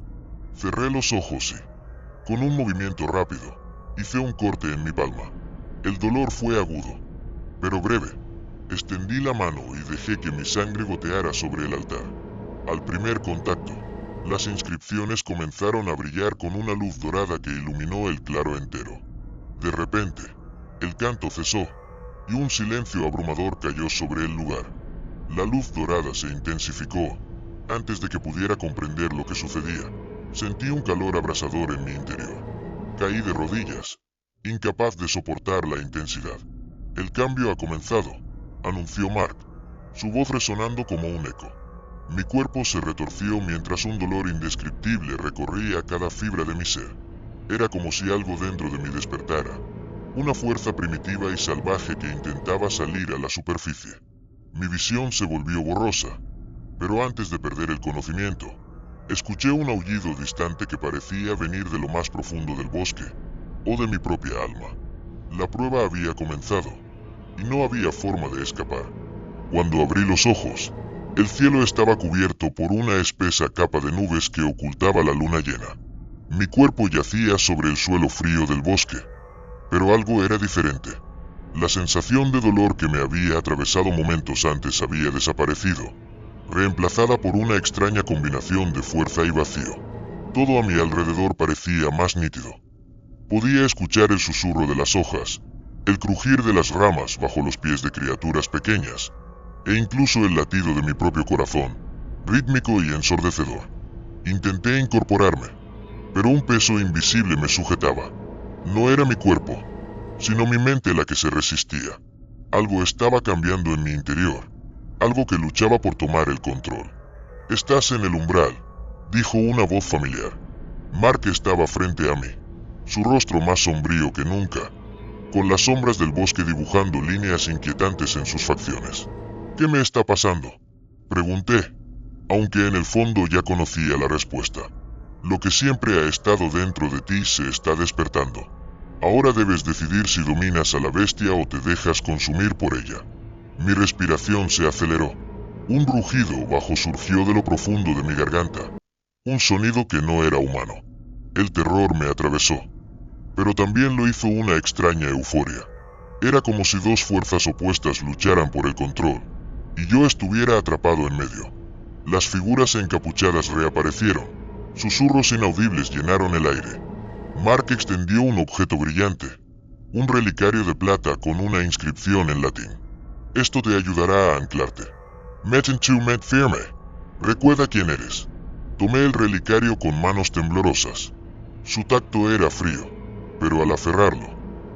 Cerré los ojos y, con un movimiento rápido, hice un corte en mi palma. El dolor fue agudo, pero breve. Extendí la mano y dejé que mi sangre goteara sobre el altar. Al primer contacto, las inscripciones comenzaron a brillar con una luz dorada que iluminó el claro entero. De repente, el canto cesó, y un silencio abrumador cayó sobre el lugar. La luz dorada se intensificó. Antes de que pudiera comprender lo que sucedía, sentí un calor abrasador en mi interior. Caí de rodillas, incapaz de soportar la intensidad. El cambio ha comenzado, anunció Mark, su voz resonando como un eco. Mi cuerpo se retorció mientras un dolor indescriptible recorría cada fibra de mi ser. Era como si algo dentro de mí despertara, una fuerza primitiva y salvaje que intentaba salir a la superficie. Mi visión se volvió borrosa, pero antes de perder el conocimiento, escuché un aullido distante que parecía venir de lo más profundo del bosque, o de mi propia alma. La prueba había comenzado, y no había forma de escapar. Cuando abrí los ojos, el cielo estaba cubierto por una espesa capa de nubes que ocultaba la luna llena. Mi cuerpo yacía sobre el suelo frío del bosque, pero algo era diferente. La sensación de dolor que me había atravesado momentos antes había desaparecido, reemplazada por una extraña combinación de fuerza y vacío. Todo a mi alrededor parecía más nítido. Podía escuchar el susurro de las hojas, el crujir de las ramas bajo los pies de criaturas pequeñas, e incluso el latido de mi propio corazón, rítmico y ensordecedor. Intenté incorporarme, pero un peso invisible me sujetaba. No era mi cuerpo, sino mi mente la que se resistía. Algo estaba cambiando en mi interior, algo que luchaba por tomar el control. Estás en el umbral, dijo una voz familiar. Mark estaba frente a mí, su rostro más sombrío que nunca, con las sombras del bosque dibujando líneas inquietantes en sus facciones. ¿Qué me está pasando?, pregunté, aunque en el fondo ya conocía la respuesta. Lo que siempre ha estado dentro de ti se está despertando. Ahora debes decidir si dominas a la bestia o te dejas consumir por ella. Mi respiración se aceleró. Un rugido bajo surgió de lo profundo de mi garganta. Un sonido que no era humano. El terror me atravesó, pero también lo hizo una extraña euforia. Era como si dos fuerzas opuestas lucharan por el control, y yo estuviera atrapado en medio. Las figuras encapuchadas reaparecieron. Susurros inaudibles llenaron el aire. Mark extendió un objeto brillante, un relicario de plata con una inscripción en latín. Esto te ayudará a anclarte. Meten tu mente firme. Recuerda quién eres. Tomé el relicario con manos temblorosas. Su tacto era frío, pero al aferrarlo,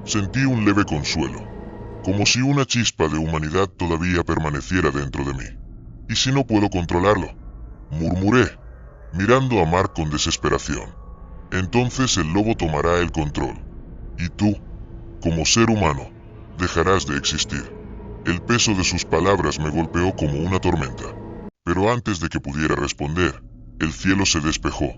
sentí un leve consuelo, como si una chispa de humanidad todavía permaneciera dentro de mí. ¿Y si no puedo controlarlo?, murmuré, mirando a Mark con desesperación. Entonces el lobo tomará el control, y tú, como ser humano, dejarás de existir. El peso de sus palabras me golpeó como una tormenta. Pero antes de que pudiera responder, el cielo se despejó,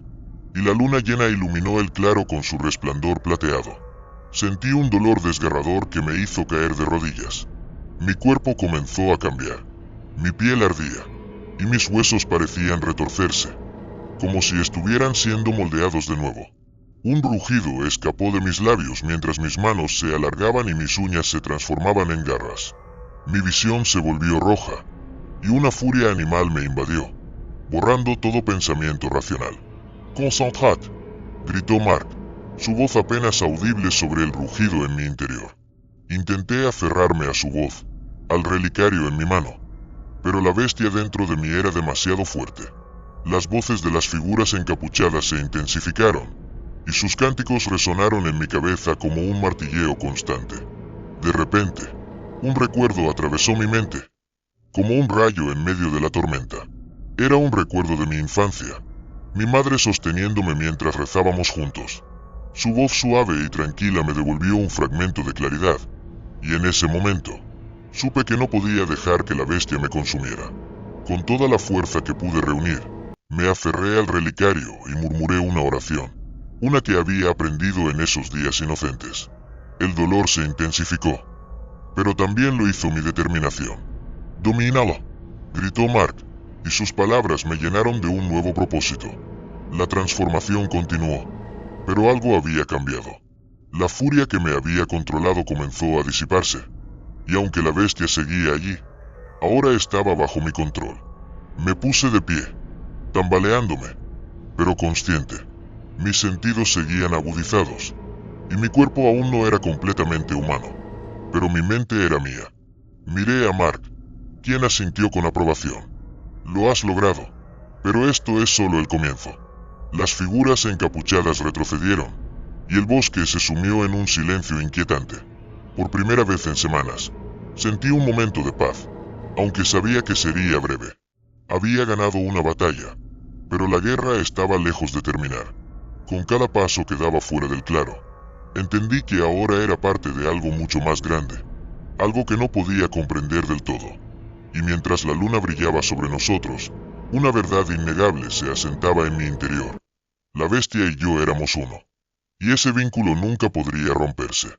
y la luna llena iluminó el claro con su resplandor plateado. Sentí un dolor desgarrador que me hizo caer de rodillas. Mi cuerpo comenzó a cambiar. Mi piel ardía, y mis huesos parecían retorcerse, como si estuvieran siendo moldeados de nuevo. Un rugido escapó de mis labios mientras mis manos se alargaban y mis uñas se transformaban en garras. Mi visión se volvió roja, y una furia animal me invadió, borrando todo pensamiento racional. «Concentrad», gritó Mark, su voz apenas audible sobre el rugido en mi interior. Intenté aferrarme a su voz, al relicario en mi mano, pero la bestia dentro de mí era demasiado fuerte. Las voces de las figuras encapuchadas se intensificaron, y sus cánticos resonaron en mi cabeza como un martilleo constante. De repente, un recuerdo atravesó mi mente, como un rayo en medio de la tormenta. Era un recuerdo de mi infancia, mi madre sosteniéndome mientras rezábamos juntos. Su voz suave y tranquila me devolvió un fragmento de claridad, y en ese momento, supe que no podía dejar que la bestia me consumiera. Con toda la fuerza que pude reunir, me aferré al relicario y murmuré una oración, una que había aprendido en esos días inocentes. El dolor se intensificó, pero también lo hizo mi determinación. «Domínalo», gritó Mark, y sus palabras me llenaron de un nuevo propósito. La transformación continuó, pero algo había cambiado. La furia que me había controlado comenzó a disiparse, y aunque la bestia seguía allí, ahora estaba bajo mi control. Me puse de pie, tambaleándome, pero consciente. Mis sentidos seguían agudizados, y mi cuerpo aún no era completamente humano, pero mi mente era mía. Miré a Mark, quien asintió con aprobación. «Lo has logrado, pero esto es solo el comienzo». Las figuras encapuchadas retrocedieron, y el bosque se sumió en un silencio inquietante. Por primera vez en semanas, sentí un momento de paz, aunque sabía que sería breve. Había ganado una batalla, pero la guerra estaba lejos de terminar. Con cada paso que daba fuera del claro, entendí que ahora era parte de algo mucho más grande, algo que no podía comprender del todo. Y mientras la luna brillaba sobre nosotros, una verdad innegable se asentaba en mi interior. La bestia y yo éramos uno, y ese vínculo nunca podría romperse.